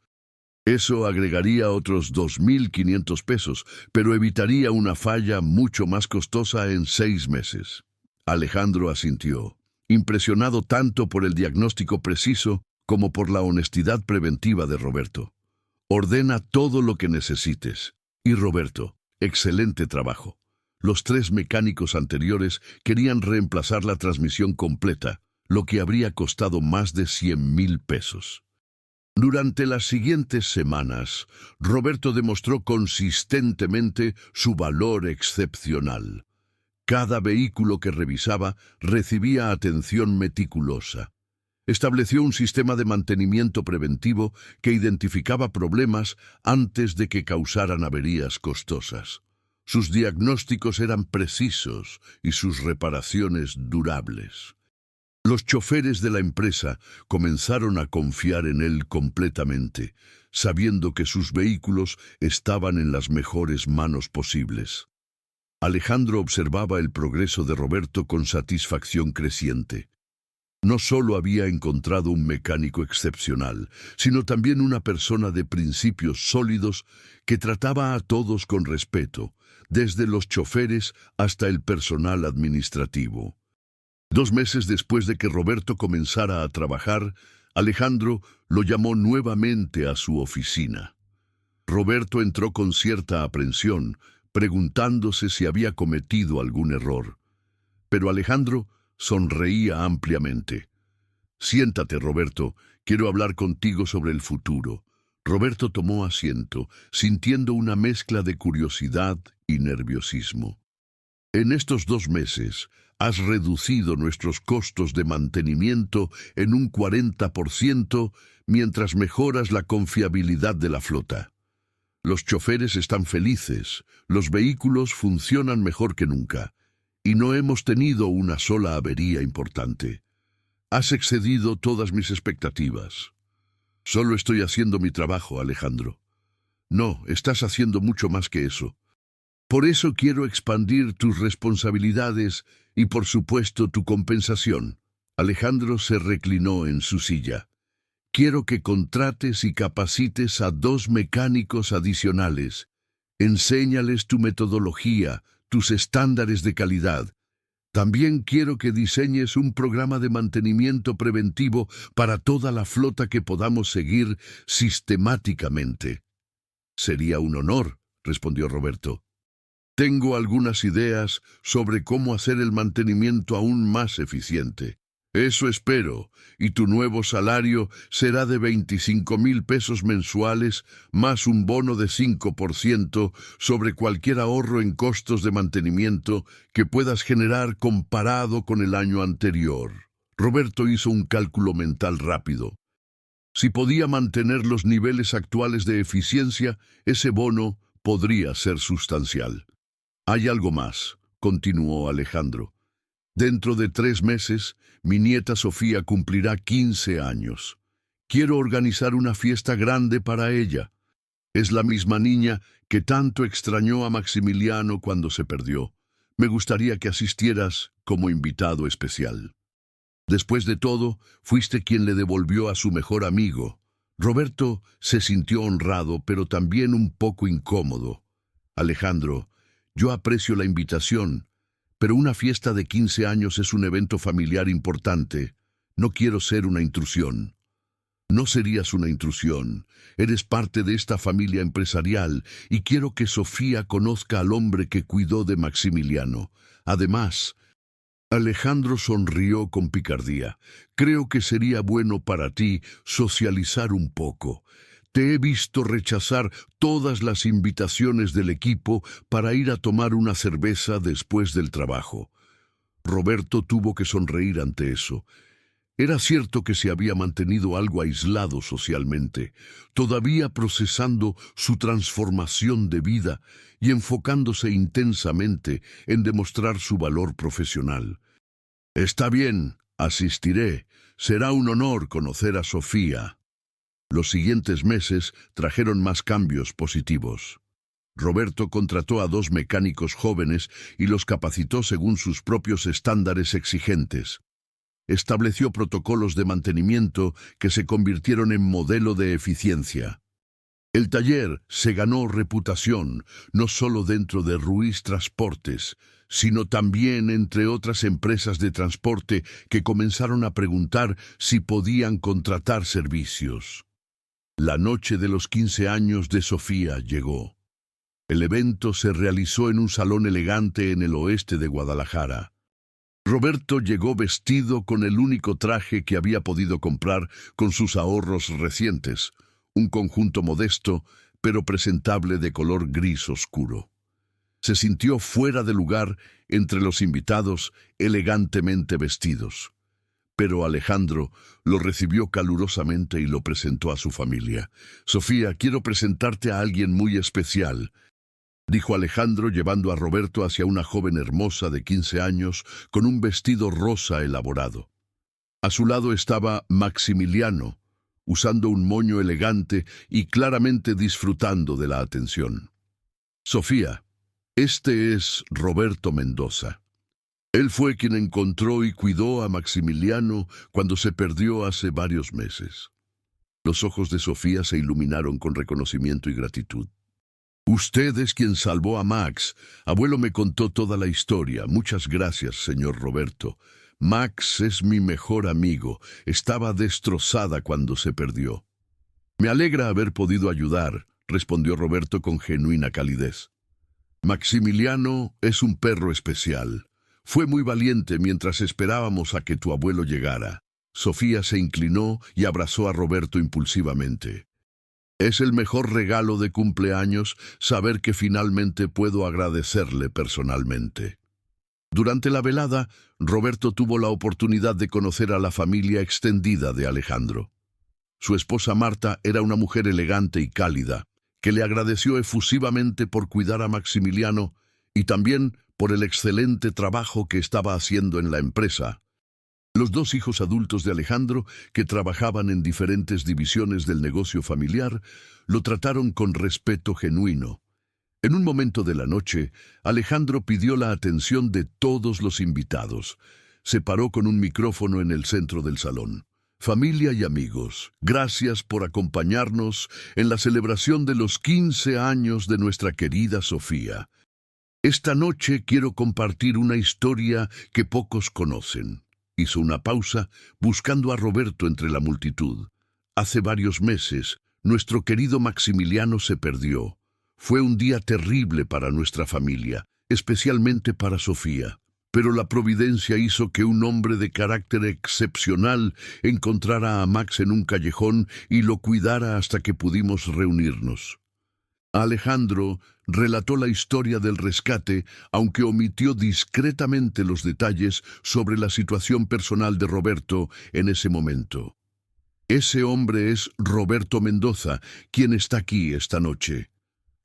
Eso agregaría otros 2,500 pesos, pero evitaría una falla mucho más costosa en 6 meses. Alejandro asintió, impresionado tanto por el diagnóstico preciso como por la honestidad preventiva de Roberto. Ordena todo lo que necesites. Y Roberto, excelente trabajo. Los 3 mecánicos anteriores querían reemplazar la transmisión completa, lo que habría costado más de 100,000 pesos. Durante las siguientes semanas, Roberto demostró consistentemente su valor excepcional. Cada vehículo que revisaba recibía atención meticulosa. Estableció un sistema de mantenimiento preventivo que identificaba problemas antes de que causaran averías costosas. Sus diagnósticos eran precisos y sus reparaciones durables. Los choferes de la empresa comenzaron a confiar en él completamente, sabiendo que sus vehículos estaban en las mejores manos posibles. Alejandro observaba el progreso de Roberto con satisfacción creciente. No solo había encontrado un mecánico excepcional, sino también una persona de principios sólidos que trataba a todos con respeto, desde los choferes hasta el personal administrativo. 2 meses después de que Roberto comenzara a trabajar, Alejandro lo llamó nuevamente a su oficina. Roberto entró con cierta aprensión, preguntándose si había cometido algún error. Pero Alejandro sonreía ampliamente. «Siéntate, Roberto, quiero hablar contigo sobre el futuro». Roberto tomó asiento, sintiendo una mezcla de curiosidad y nerviosismo. «En estos 2 meses, has reducido nuestros costos de mantenimiento en un 40% mientras mejoras la confiabilidad de la flota. Los choferes están felices, los vehículos funcionan mejor que nunca, y no hemos tenido una sola avería importante. Has excedido todas mis expectativas». «Solo estoy haciendo mi trabajo, Alejandro». «No, estás haciendo mucho más que eso. Por eso quiero expandir tus responsabilidades y, por supuesto, tu compensación». Alejandro se reclinó en su silla. «Quiero que contrates y capacites a 2 mecánicos adicionales. Enséñales tu metodología, tus estándares de calidad. También quiero que diseñes un programa de mantenimiento preventivo para toda la flota que podamos seguir sistemáticamente. Sería un honor, respondió Roberto. Tengo algunas ideas sobre cómo hacer el mantenimiento aún más eficiente. Eso espero, y tu nuevo salario será de 25,000 pesos mensuales, más un bono de 5% sobre cualquier ahorro en costos de mantenimiento que puedas generar comparado con el año anterior. Roberto hizo un cálculo mental rápido. Si podía mantener los niveles actuales de eficiencia, ese bono podría ser sustancial. Hay algo más, continuó Alejandro. Dentro de 3 meses, mi nieta Sofía cumplirá 15 años. Quiero organizar una fiesta grande para ella. Es la misma niña que tanto extrañó a Maximiliano cuando se perdió. Me gustaría que asistieras como invitado especial. Después de todo, fuiste quien le devolvió a su mejor amigo. Roberto se sintió honrado, pero también un poco incómodo. Alejandro, yo aprecio la invitación, pero una fiesta de 15 años es un evento familiar importante. No quiero ser una intrusión. No serías una intrusión. Eres parte de esta familia empresarial y quiero que Sofía conozca al hombre que cuidó de Maximiliano. Además, Alejandro sonrió con picardía. Creo que sería bueno para ti socializar un poco. Te he visto rechazar todas las invitaciones del equipo para ir a tomar una cerveza después del trabajo. Roberto tuvo que sonreír ante eso. Era cierto que se había mantenido algo aislado socialmente, todavía procesando su transformación de vida y enfocándose intensamente en demostrar su valor profesional. Está bien, asistiré. Será un honor conocer a Sofía. Los siguientes meses trajeron más cambios positivos. Roberto contrató a 2 mecánicos jóvenes y los capacitó según sus propios estándares exigentes. Estableció protocolos de mantenimiento que se convirtieron en modelo de eficiencia. El taller se ganó reputación, no solo dentro de Ruiz Transportes, sino también entre otras empresas de transporte que comenzaron a preguntar si podían contratar servicios. La noche de los 15 años de Sofía llegó. El evento se realizó en un salón elegante en el oeste de Guadalajara. Roberto llegó vestido con el único traje que había podido comprar con sus ahorros recientes, un conjunto modesto, pero presentable de color gris oscuro. Se sintió fuera de lugar entre los invitados elegantemente vestidos. Pero Alejandro lo recibió calurosamente y lo presentó a su familia. «Sofía, quiero presentarte a alguien muy especial», dijo Alejandro llevando a Roberto hacia una joven hermosa de 15 años con un vestido rosa elaborado. A su lado estaba Maximiliano, usando un moño elegante y claramente disfrutando de la atención. «Sofía, este es Roberto Mendoza. Él fue quien encontró y cuidó a Maximiliano cuando se perdió hace varios meses». Los ojos de Sofía se iluminaron con reconocimiento y gratitud. «Usted es quien salvó a Max. Abuelo me contó toda la historia. Muchas gracias, señor Roberto. Max es mi mejor amigo. Estaba destrozada cuando se perdió». «Me alegra haber podido ayudar», respondió Roberto con genuina calidez. «Maximiliano es un perro especial. Fue muy valiente mientras esperábamos a que tu abuelo llegara». Sofía se inclinó y abrazó a Roberto impulsivamente. «Es el mejor regalo de cumpleaños saber que finalmente puedo agradecerle personalmente». Durante la velada, Roberto tuvo la oportunidad de conocer a la familia extendida de Alejandro. Su esposa Marta era una mujer elegante y cálida, que le agradeció efusivamente por cuidar a Maximiliano y también por el excelente trabajo que estaba haciendo en la empresa. Los 2 hijos adultos de Alejandro, que trabajaban en diferentes divisiones del negocio familiar, lo trataron con respeto genuino. En un momento de la noche, Alejandro pidió la atención de todos los invitados. Se paró con un micrófono en el centro del salón. «Familia y amigos, gracias por acompañarnos en la celebración de los 15 años de nuestra querida Sofía. Esta noche quiero compartir una historia que pocos conocen. Hizo una pausa, buscando a Roberto entre la multitud. Hace varios meses, nuestro querido Maximiliano se perdió. Fue un día terrible para nuestra familia, especialmente para Sofía. Pero la providencia hizo que un hombre de carácter excepcional encontrara a Max en un callejón y lo cuidara hasta que pudimos reunirnos. Alejandro relató la historia del rescate, aunque omitió discretamente los detalles sobre la situación personal de Roberto en ese momento. Ese hombre es Roberto Mendoza, quien está aquí esta noche.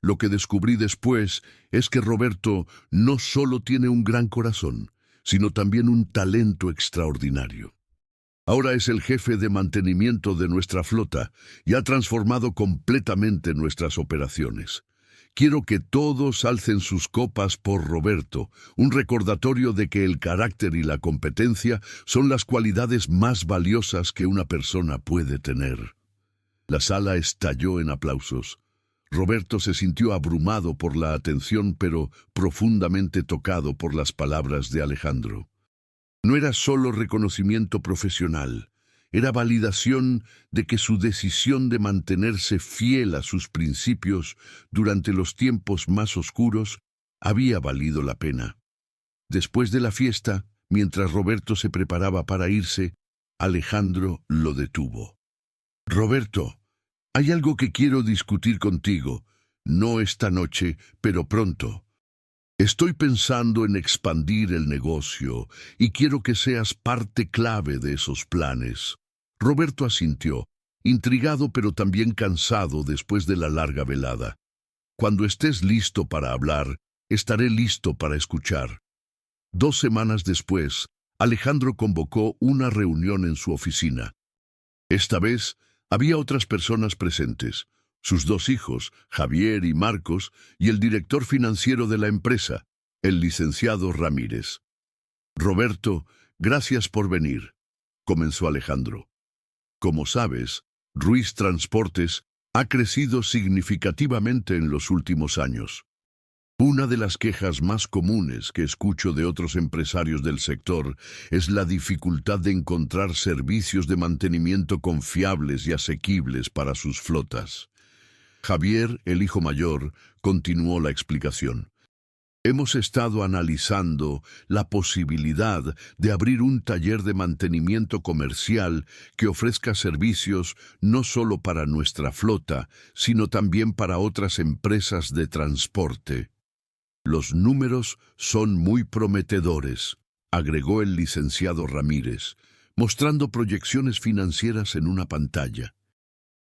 Lo que descubrí después es que Roberto no solo tiene un gran corazón, sino también un talento extraordinario. Ahora es el jefe de mantenimiento de nuestra flota y ha transformado completamente nuestras operaciones. Quiero que todos alcen sus copas por Roberto, un recordatorio de que el carácter y la competencia son las cualidades más valiosas que una persona puede tener. La sala estalló en aplausos. Roberto se sintió abrumado por la atención, pero profundamente tocado por las palabras de Alejandro. No era solo reconocimiento profesional, era validación de que su decisión de mantenerse fiel a sus principios durante los tiempos más oscuros había valido la pena. Después de la fiesta, mientras Roberto se preparaba para irse, Alejandro lo detuvo. «Roberto, hay algo que quiero discutir contigo, no esta noche, pero pronto. Estoy pensando en expandir el negocio y quiero que seas parte clave de esos planes». Roberto asintió, intrigado pero también cansado después de la larga velada. «Cuando estés listo para hablar, estaré listo para escuchar». 2 semanas después, Alejandro convocó una reunión en su oficina. Esta vez, había otras personas presentes, sus 2 hijos, Javier y Marcos, y el director financiero de la empresa, el licenciado Ramírez. «Roberto, gracias por venir», comenzó Alejandro. «Como sabes, Ruiz Transportes ha crecido significativamente en los últimos años. Una de las quejas más comunes que escucho de otros empresarios del sector es la dificultad de encontrar servicios de mantenimiento confiables y asequibles para sus flotas». Javier, el hijo mayor, continuó la explicación. «Hemos estado analizando la posibilidad de abrir un taller de mantenimiento comercial que ofrezca servicios no solo para nuestra flota, sino también para otras empresas de transporte». «Los números son muy prometedores», agregó el licenciado Ramírez, mostrando proyecciones financieras en una pantalla.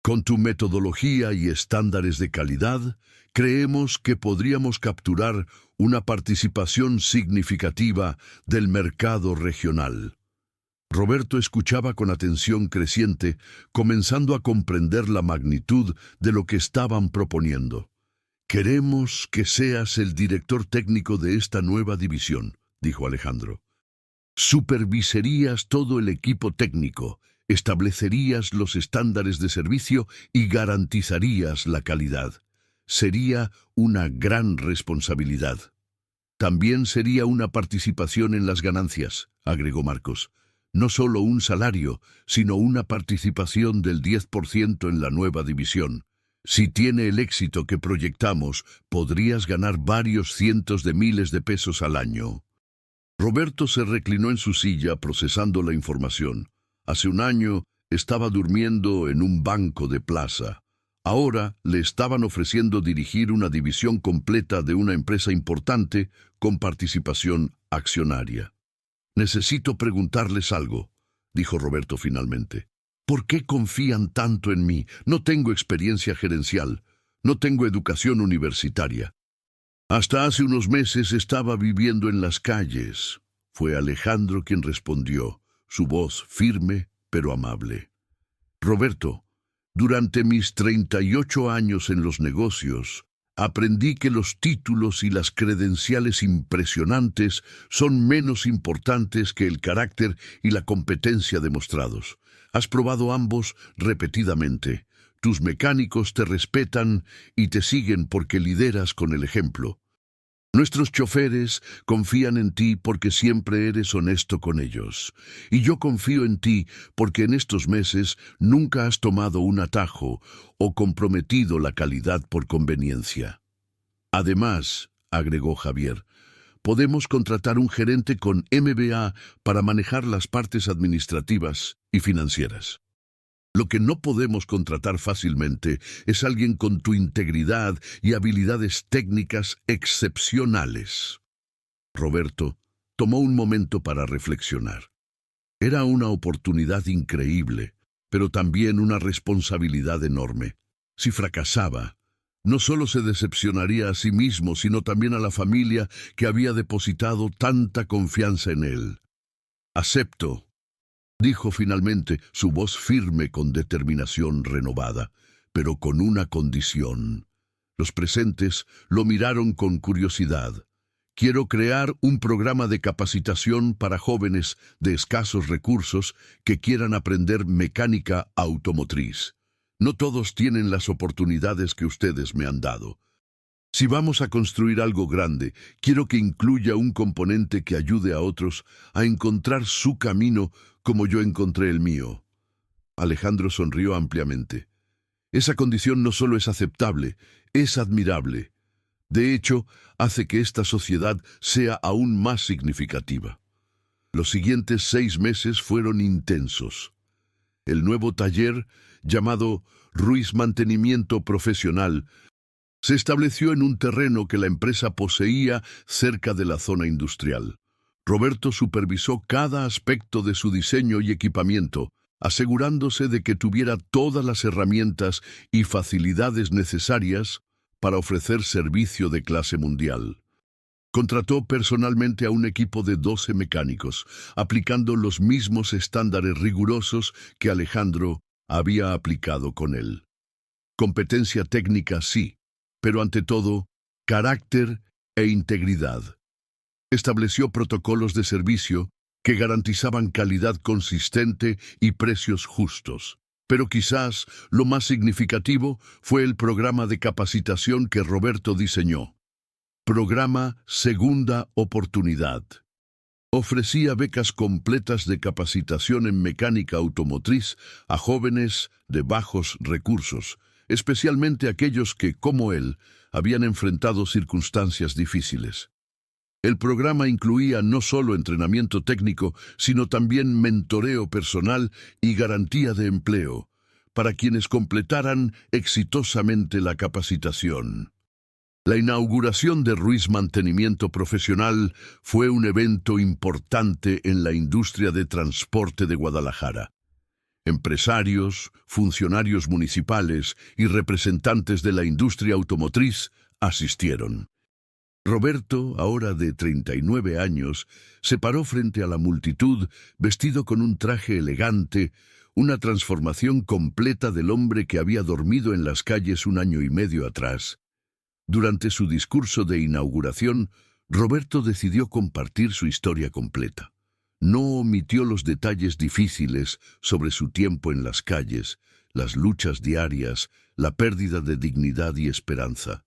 «Con tu metodología y estándares de calidad, creemos que podríamos capturar una participación significativa del mercado regional». Roberto escuchaba con atención creciente, comenzando a comprender la magnitud de lo que estaban proponiendo. «Queremos que seas el director técnico de esta nueva división», dijo Alejandro. «Supervisarías todo el equipo técnico, establecerías los estándares de servicio y garantizarías la calidad. Sería una gran responsabilidad». «También sería una participación en las ganancias», agregó Marcos. «No solo un salario, sino una participación del 10% en la nueva división. Si tiene el éxito que proyectamos, podrías ganar varios cientos de miles de pesos al año». Roberto se reclinó en su silla procesando la información. Hace un año estaba durmiendo en un banco de plaza. Ahora le estaban ofreciendo dirigir una división completa de una empresa importante con participación accionaria. «Necesito preguntarles algo», dijo Roberto finalmente. «¿Por qué confían tanto en mí? No tengo experiencia gerencial, no tengo educación universitaria. Hasta hace unos meses estaba viviendo en las calles». Fue Alejandro quien respondió, su voz firme pero amable. «Roberto, durante mis 38 años en los negocios, aprendí que los títulos y las credenciales impresionantes son menos importantes que el carácter y la competencia demostrados. Has probado ambos repetidamente. Tus mecánicos te respetan y te siguen porque lideras con el ejemplo. Nuestros choferes confían en ti porque siempre eres honesto con ellos. Y yo confío en ti porque en estos meses nunca has tomado un atajo o comprometido la calidad por conveniencia. Además, agregó Javier, podemos contratar un gerente con MBA para manejar las partes administrativas y financieras. Lo que no podemos contratar fácilmente es alguien con tu integridad y habilidades técnicas excepcionales. Roberto tomó un momento para reflexionar. Era una oportunidad increíble, pero también una responsabilidad enorme. Si fracasaba, no solo se decepcionaría a sí mismo, sino también a la familia que había depositado tanta confianza en él. Acepto, dijo finalmente, su voz firme con determinación renovada, pero con una condición. Los presentes lo miraron con curiosidad. Quiero crear un programa de capacitación para jóvenes de escasos recursos que quieran aprender mecánica automotriz. No todos tienen las oportunidades que ustedes me han dado. Si vamos a construir algo grande, quiero que incluya un componente que ayude a otros a encontrar su camino como yo encontré el mío. Alejandro sonrió ampliamente. Esa condición no solo es aceptable, es admirable. De hecho, hace que esta sociedad sea aún más significativa. Los siguientes 6 meses fueron intensos. El nuevo taller, llamado Ruiz Mantenimiento Profesional, se estableció en un terreno que la empresa poseía cerca de la zona industrial. Roberto supervisó cada aspecto de su diseño y equipamiento, asegurándose de que tuviera todas las herramientas y facilidades necesarias para ofrecer servicio de clase mundial. Contrató personalmente a un equipo de 12 mecánicos, aplicando los mismos estándares rigurosos que Alejandro había aplicado con él. Competencia técnica sí, pero ante todo, carácter e integridad. Estableció protocolos de servicio que garantizaban calidad consistente y precios justos. Pero quizás lo más significativo fue el programa de capacitación que Roberto diseñó. Programa Segunda Oportunidad. Ofrecía becas completas de capacitación en mecánica automotriz a jóvenes de bajos recursos, especialmente aquellos que, como él, habían enfrentado circunstancias difíciles. El programa incluía no solo entrenamiento técnico, sino también mentoreo personal y garantía de empleo, para quienes completaran exitosamente la capacitación. La inauguración de Ruiz Mantenimiento Profesional fue un evento importante en la industria de transporte de Guadalajara. Empresarios, funcionarios municipales y representantes de la industria automotriz asistieron. Roberto, ahora de 39 años, se paró frente a la multitud vestido con un traje elegante, una transformación completa del hombre que había dormido en las calles 1 año y medio atrás. Durante su discurso de inauguración, Roberto decidió compartir su historia completa. No omitió los detalles difíciles sobre su tiempo en las calles, las luchas diarias, la pérdida de dignidad y esperanza.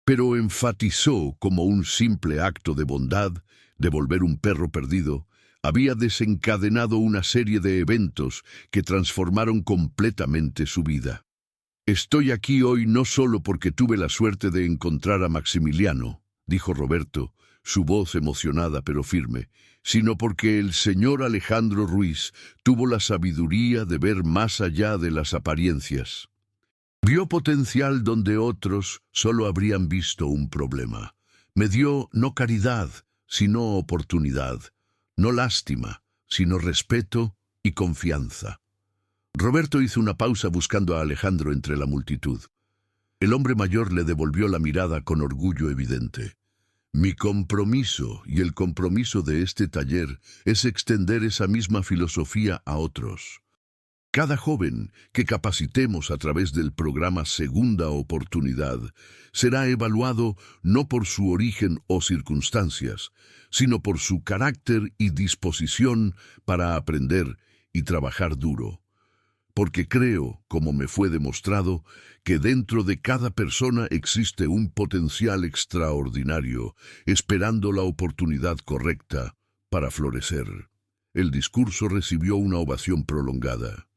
Pero enfatizó como un simple acto de bondad, devolver un perro perdido, había desencadenado una serie de eventos que transformaron completamente su vida. Estoy aquí hoy no solo porque tuve la suerte de encontrar a Maximiliano, dijo Roberto, su voz emocionada pero firme, sino porque el señor Alejandro Ruiz tuvo la sabiduría de ver más allá de las apariencias. Vio potencial donde otros solo habrían visto un problema. Me dio no caridad, sino oportunidad, no lástima, sino respeto y confianza. Roberto hizo una pausa buscando a Alejandro entre la multitud. El hombre mayor le devolvió la mirada con orgullo evidente. Mi compromiso y el compromiso de este taller es extender esa misma filosofía a otros. Cada joven que capacitemos a través del programa Segunda Oportunidad será evaluado no por su origen o circunstancias, sino por su carácter y disposición para aprender y trabajar duro. porque creo, como me fue demostrado, que dentro de cada persona existe un potencial extraordinario, esperando la oportunidad correcta para florecer. El discurso recibió una ovación prolongada.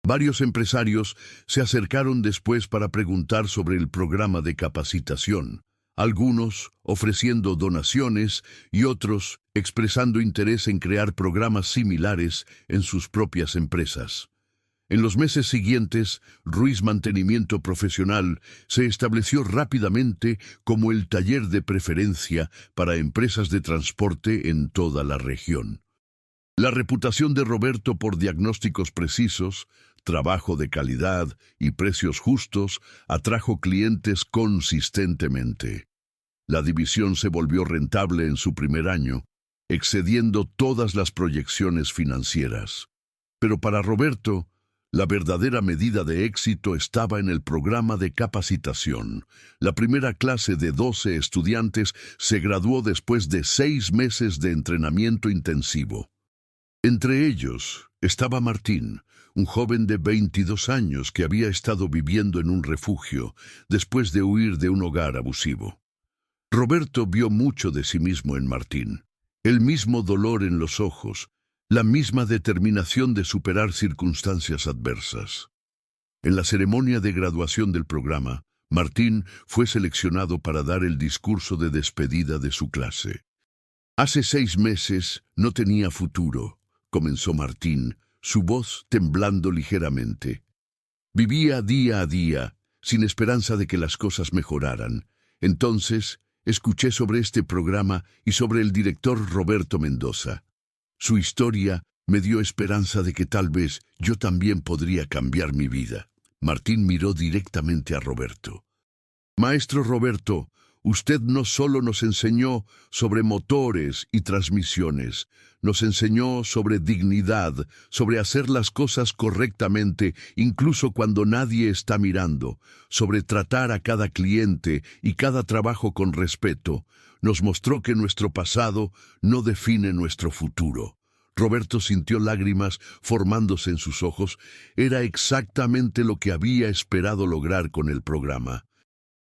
Varios empresarios se acercaron después para preguntar sobre el programa de capacitación, algunos ofreciendo donaciones y otros expresando interés en crear programas similares en sus propias empresas. En los meses siguientes, Ruiz Mantenimiento Profesional se estableció rápidamente como el taller de preferencia para empresas de transporte en toda la región. La reputación de Roberto por diagnósticos precisos, trabajo de calidad y precios justos atrajo clientes consistentemente. La división se volvió rentable en su primer año, excediendo todas las proyecciones financieras. Pero para Roberto, la verdadera medida de éxito estaba en el programa de capacitación. La primera clase de 12 estudiantes se graduó después de 6 meses de entrenamiento intensivo. Entre ellos estaba Martín, un joven de 22 años que había estado viviendo en un refugio después de huir de un hogar abusivo. Roberto vio mucho de sí mismo en Martín, el mismo dolor en los ojos, la misma determinación de superar circunstancias adversas. En la ceremonia de graduación del programa, Martín fue seleccionado para dar el discurso de despedida de su clase. Hace 6 meses no tenía futuro, comenzó Martín, su voz temblando ligeramente. Vivía día a día, sin esperanza de que las cosas mejoraran. Entonces, escuché sobre este programa y sobre el director Roberto Mendoza. Su historia me dio esperanza de que tal vez yo también podría cambiar mi vida. Martín miró directamente a Roberto. Maestro Roberto, usted no solo nos enseñó sobre motores y transmisiones, nos enseñó sobre dignidad, sobre hacer las cosas correctamente, incluso cuando nadie está mirando, sobre tratar a cada cliente y cada trabajo con respeto. Nos mostró que nuestro pasado no define nuestro futuro. Roberto sintió lágrimas formándose en sus ojos. Era exactamente lo que había esperado lograr con el programa.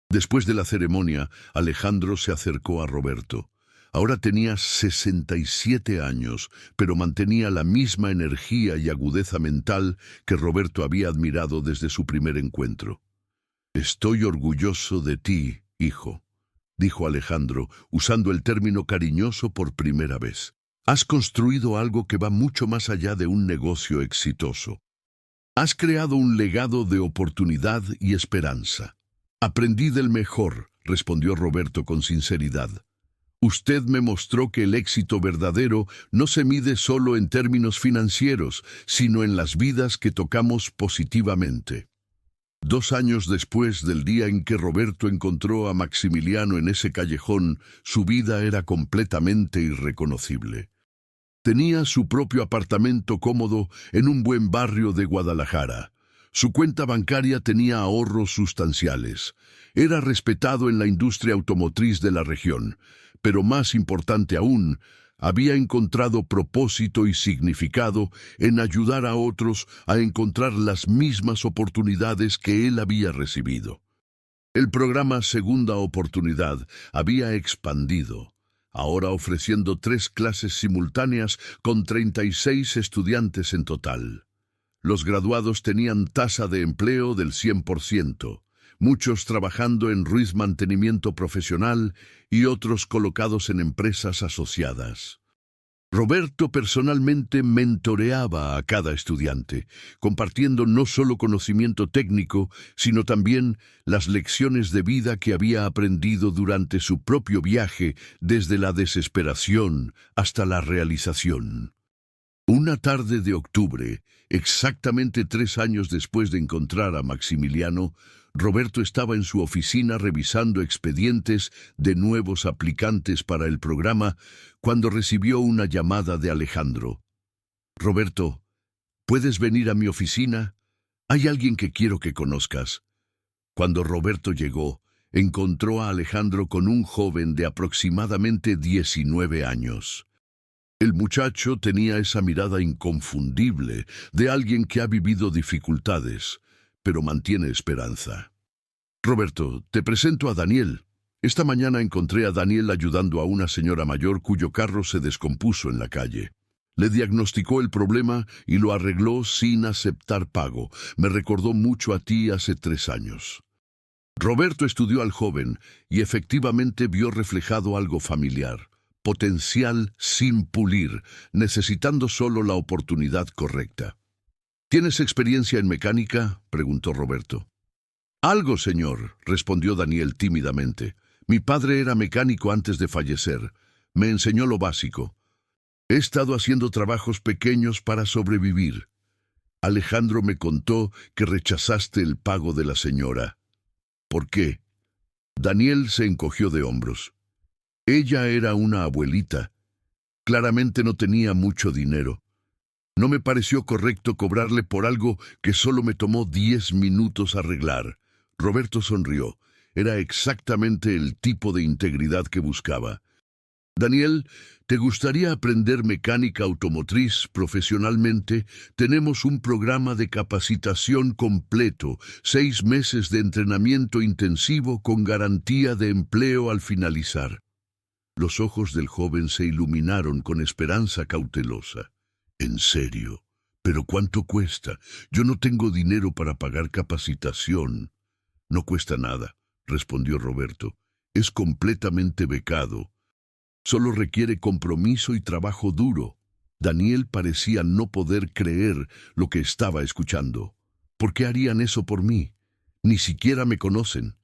Después de la ceremonia, Alejandro se acercó a Roberto. Ahora tenía 67 años, pero mantenía la misma energía y agudeza mental que Roberto había admirado desde su primer encuentro. «Estoy orgulloso de ti, hijo», dijo Alejandro, usando el término cariñoso por primera vez. «Has construido algo que va mucho más allá de un negocio exitoso. Has creado un legado de oportunidad y esperanza». «Aprendí del mejor», respondió Roberto con sinceridad. «Usted me mostró que el éxito verdadero no se mide solo en términos financieros, sino en las vidas que tocamos positivamente». 2 años después del día en que Roberto encontró a Maximiliano en ese callejón, su vida era completamente irreconocible. Tenía su propio apartamento cómodo en un buen barrio de Guadalajara. Su cuenta bancaria tenía ahorros sustanciales. Era respetado en la industria automotriz de la región, pero más importante aún, había encontrado propósito y significado en ayudar a otros a encontrar las mismas oportunidades que él había recibido. El programa Segunda Oportunidad había expandido, ahora ofreciendo 3 clases simultáneas con 36 estudiantes en total. Los graduados tenían tasa de empleo del 100%, muchos trabajando en Ruiz Mantenimiento Profesional y otros colocados en empresas asociadas. Roberto personalmente mentoreaba a cada estudiante, compartiendo no solo conocimiento técnico, sino también las lecciones de vida que había aprendido durante su propio viaje desde la desesperación hasta la realización. Una tarde de octubre, exactamente 3 años después de encontrar a Maximiliano, Roberto estaba en su oficina revisando expedientes de nuevos aplicantes para el programa cuando recibió una llamada de Alejandro. «Roberto, ¿puedes venir a mi oficina? Hay alguien que quiero que conozcas». Cuando Roberto llegó, encontró a Alejandro con un joven de aproximadamente 19 años. El muchacho tenía esa mirada inconfundible de alguien que ha vivido dificultades, pero mantiene esperanza. Roberto, te presento a Daniel. Esta mañana encontré a Daniel ayudando a una señora mayor cuyo carro se descompuso en la calle. Le diagnosticó el problema y lo arregló sin aceptar pago. Me recordó mucho a ti hace 3 años. Roberto estudió al joven y efectivamente vio reflejado algo familiar. Potencial sin pulir, necesitando solo la oportunidad correcta. ¿Tienes experiencia en mecánica?, preguntó Roberto. Algo, señor, respondió Daniel tímidamente. Mi padre era mecánico antes de fallecer. Me enseñó lo básico. He estado haciendo trabajos pequeños para sobrevivir. Alejandro me contó que rechazaste el pago de la señora. ¿Por qué? Daniel se encogió de hombros. Ella era una abuelita. Claramente no tenía mucho dinero. No me pareció correcto cobrarle por algo que solo me tomó 10 minutos arreglar. Roberto sonrió. Era exactamente el tipo de integridad que buscaba. Daniel, ¿te gustaría aprender mecánica automotriz profesionalmente? Tenemos un programa de capacitación completo, 6 meses de entrenamiento intensivo con garantía de empleo al finalizar. Los ojos del joven se iluminaron con esperanza cautelosa. ¿En serio? ¿Pero cuánto cuesta? Yo no tengo dinero para pagar capacitación. No cuesta nada, respondió Roberto. Es completamente becado. Solo requiere compromiso y trabajo duro. Daniel parecía no poder creer lo que estaba escuchando. ¿Por qué harían eso por mí? Ni siquiera me conocen.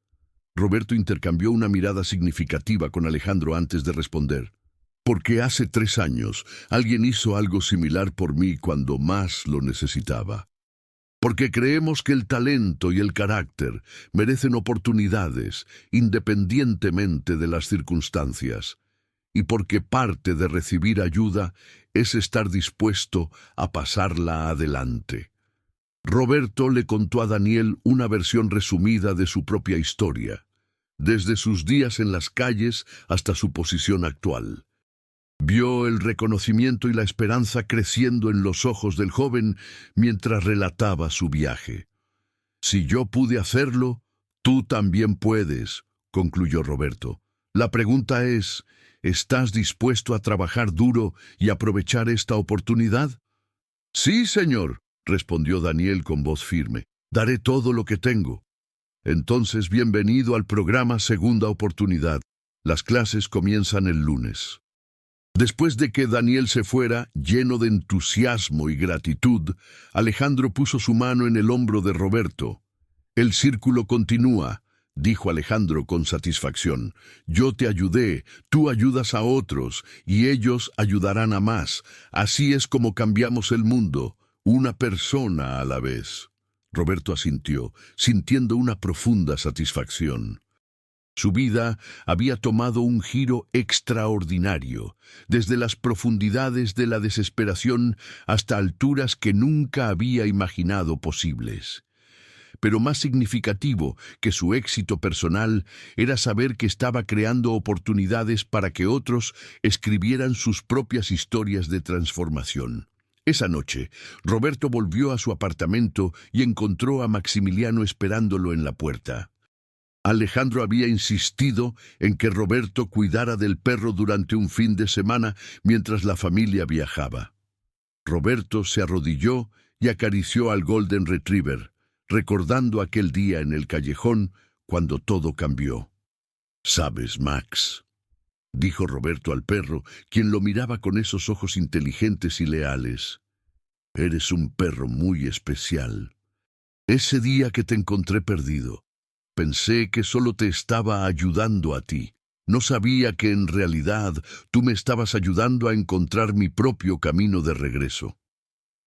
Roberto intercambió una mirada significativa con Alejandro antes de responder. Porque hace 3 años alguien hizo algo similar por mí cuando más lo necesitaba. Porque creemos que el talento y el carácter merecen oportunidades independientemente de las circunstancias. Y porque parte de recibir ayuda es estar dispuesto a pasarla adelante. Roberto le contó a Daniel una versión resumida de su propia historia, desde sus días en las calles hasta su posición actual. Vio el reconocimiento y la esperanza creciendo en los ojos del joven mientras relataba su viaje. Si yo pude hacerlo, tú también puedes, concluyó Roberto. La pregunta es, ¿estás dispuesto a trabajar duro y aprovechar esta oportunidad? Sí, señor, respondió Daniel con voz firme. Daré todo lo que tengo. Entonces, bienvenido al programa Segunda Oportunidad. Las clases comienzan el lunes. Después de que Daniel se fuera, lleno de entusiasmo y gratitud, Alejandro puso su mano en el hombro de Roberto. El círculo continúa, dijo Alejandro con satisfacción. Yo te ayudé, tú ayudas a otros, y ellos ayudarán a más. Así es como cambiamos el mundo, una persona a la vez. Roberto asintió, sintiendo una profunda satisfacción. Su vida había tomado un giro extraordinario, desde las profundidades de la desesperación hasta alturas que nunca había imaginado posibles. Pero más significativo que su éxito personal era saber que estaba creando oportunidades para que otros escribieran sus propias historias de transformación. Esa noche, Roberto volvió a su apartamento y encontró a Maximiliano esperándolo en la puerta. Alejandro había insistido en que Roberto cuidara del perro durante un fin de semana mientras la familia viajaba. Roberto se arrodilló y acarició al Golden Retriever, recordando aquel día en el callejón cuando todo cambió. «¿Sabes, Max?», dijo Roberto al perro, quien lo miraba con esos ojos inteligentes y leales. «Eres un perro muy especial. Ese día que te encontré perdido, pensé que solo te estaba ayudando a ti. No sabía que en realidad tú me estabas ayudando a encontrar mi propio camino de regreso».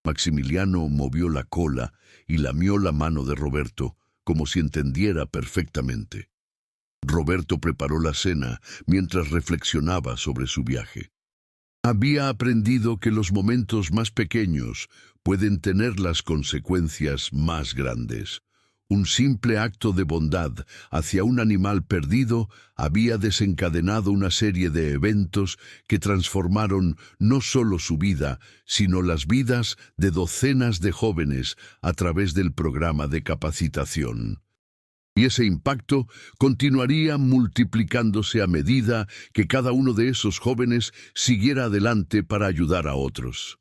Maximiliano movió la cola y lamió la mano de Roberto, como si entendiera perfectamente. Roberto preparó la cena mientras reflexionaba sobre su viaje. Había aprendido que los momentos más pequeños pueden tener las consecuencias más grandes. Un simple acto de bondad hacia un animal perdido había desencadenado una serie de eventos que transformaron no solo su vida, sino las vidas de docenas de jóvenes a través del programa de capacitación. Y ese impacto continuaría multiplicándose a medida que cada uno de esos jóvenes siguiera adelante para ayudar a otros.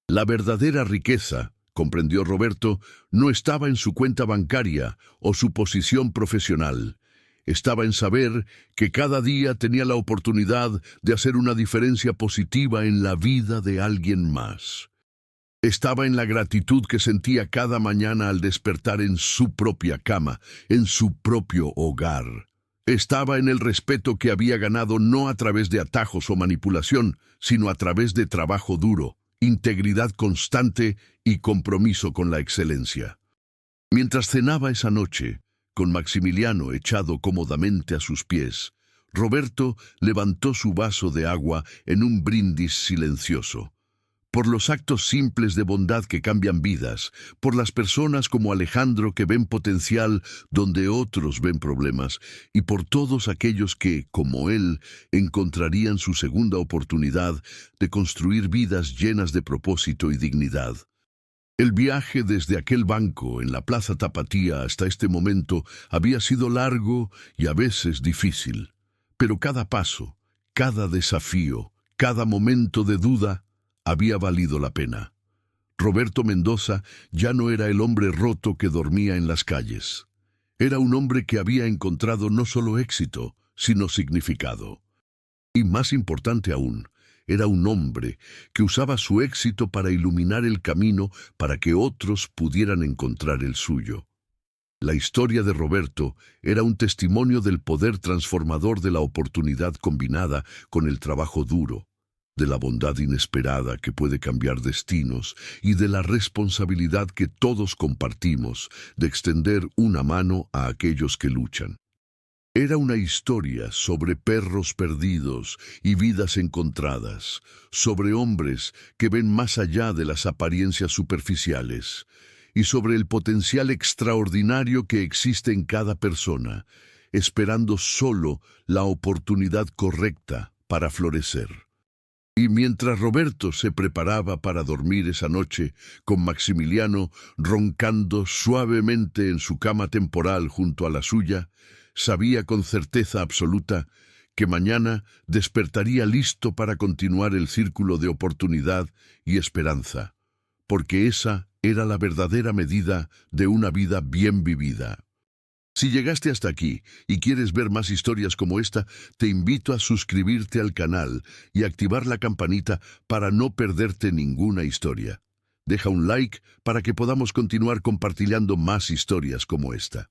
La verdadera riqueza, comprendió Roberto, no estaba en su cuenta bancaria o su posición profesional. Estaba en saber que cada día tenía la oportunidad de hacer una diferencia positiva en la vida de alguien más. Estaba en la gratitud que sentía cada mañana al despertar en su propia cama, en su propio hogar. Estaba en el respeto que había ganado no a través de atajos o manipulación, sino a través de trabajo duro, integridad constante y compromiso con la excelencia. Mientras cenaba esa noche, con Maximiliano echado cómodamente a sus pies, Roberto levantó su vaso de agua en un brindis silencioso. Por los actos simples de bondad que cambian vidas, por las personas como Alejandro que ven potencial donde otros ven problemas, y por todos aquellos que, como él, encontrarían su segunda oportunidad de construir vidas llenas de propósito y dignidad. El viaje desde aquel banco en la Plaza Tapatía hasta este momento había sido largo y a veces difícil, pero cada paso, cada desafío, cada momento de duda había valido la pena. Roberto Mendoza ya no era el hombre roto que dormía en las calles. Era un hombre que había encontrado no solo éxito, sino significado. Y más importante aún, era un hombre que usaba su éxito para iluminar el camino para que otros pudieran encontrar el suyo. La historia de Roberto era un testimonio del poder transformador de la oportunidad combinada con el trabajo duro, de la bondad inesperada que puede cambiar destinos y de la responsabilidad que todos compartimos de extender una mano a aquellos que luchan. Era una historia sobre perros perdidos y vidas encontradas, sobre hombres que ven más allá de las apariencias superficiales y sobre el potencial extraordinario que existe en cada persona, esperando solo la oportunidad correcta para florecer. Y mientras Roberto se preparaba para dormir esa noche, con Maximiliano roncando suavemente en su cama temporal junto a la suya, sabía con certeza absoluta que mañana despertaría listo para continuar el círculo de oportunidad y esperanza, porque esa era la verdadera medida de una vida bien vivida. Si llegaste hasta aquí y quieres ver más historias como esta, te invito a suscribirte al canal y activar la campanita para no perderte ninguna historia. Deja un like para que podamos continuar compartiendo más historias como esta.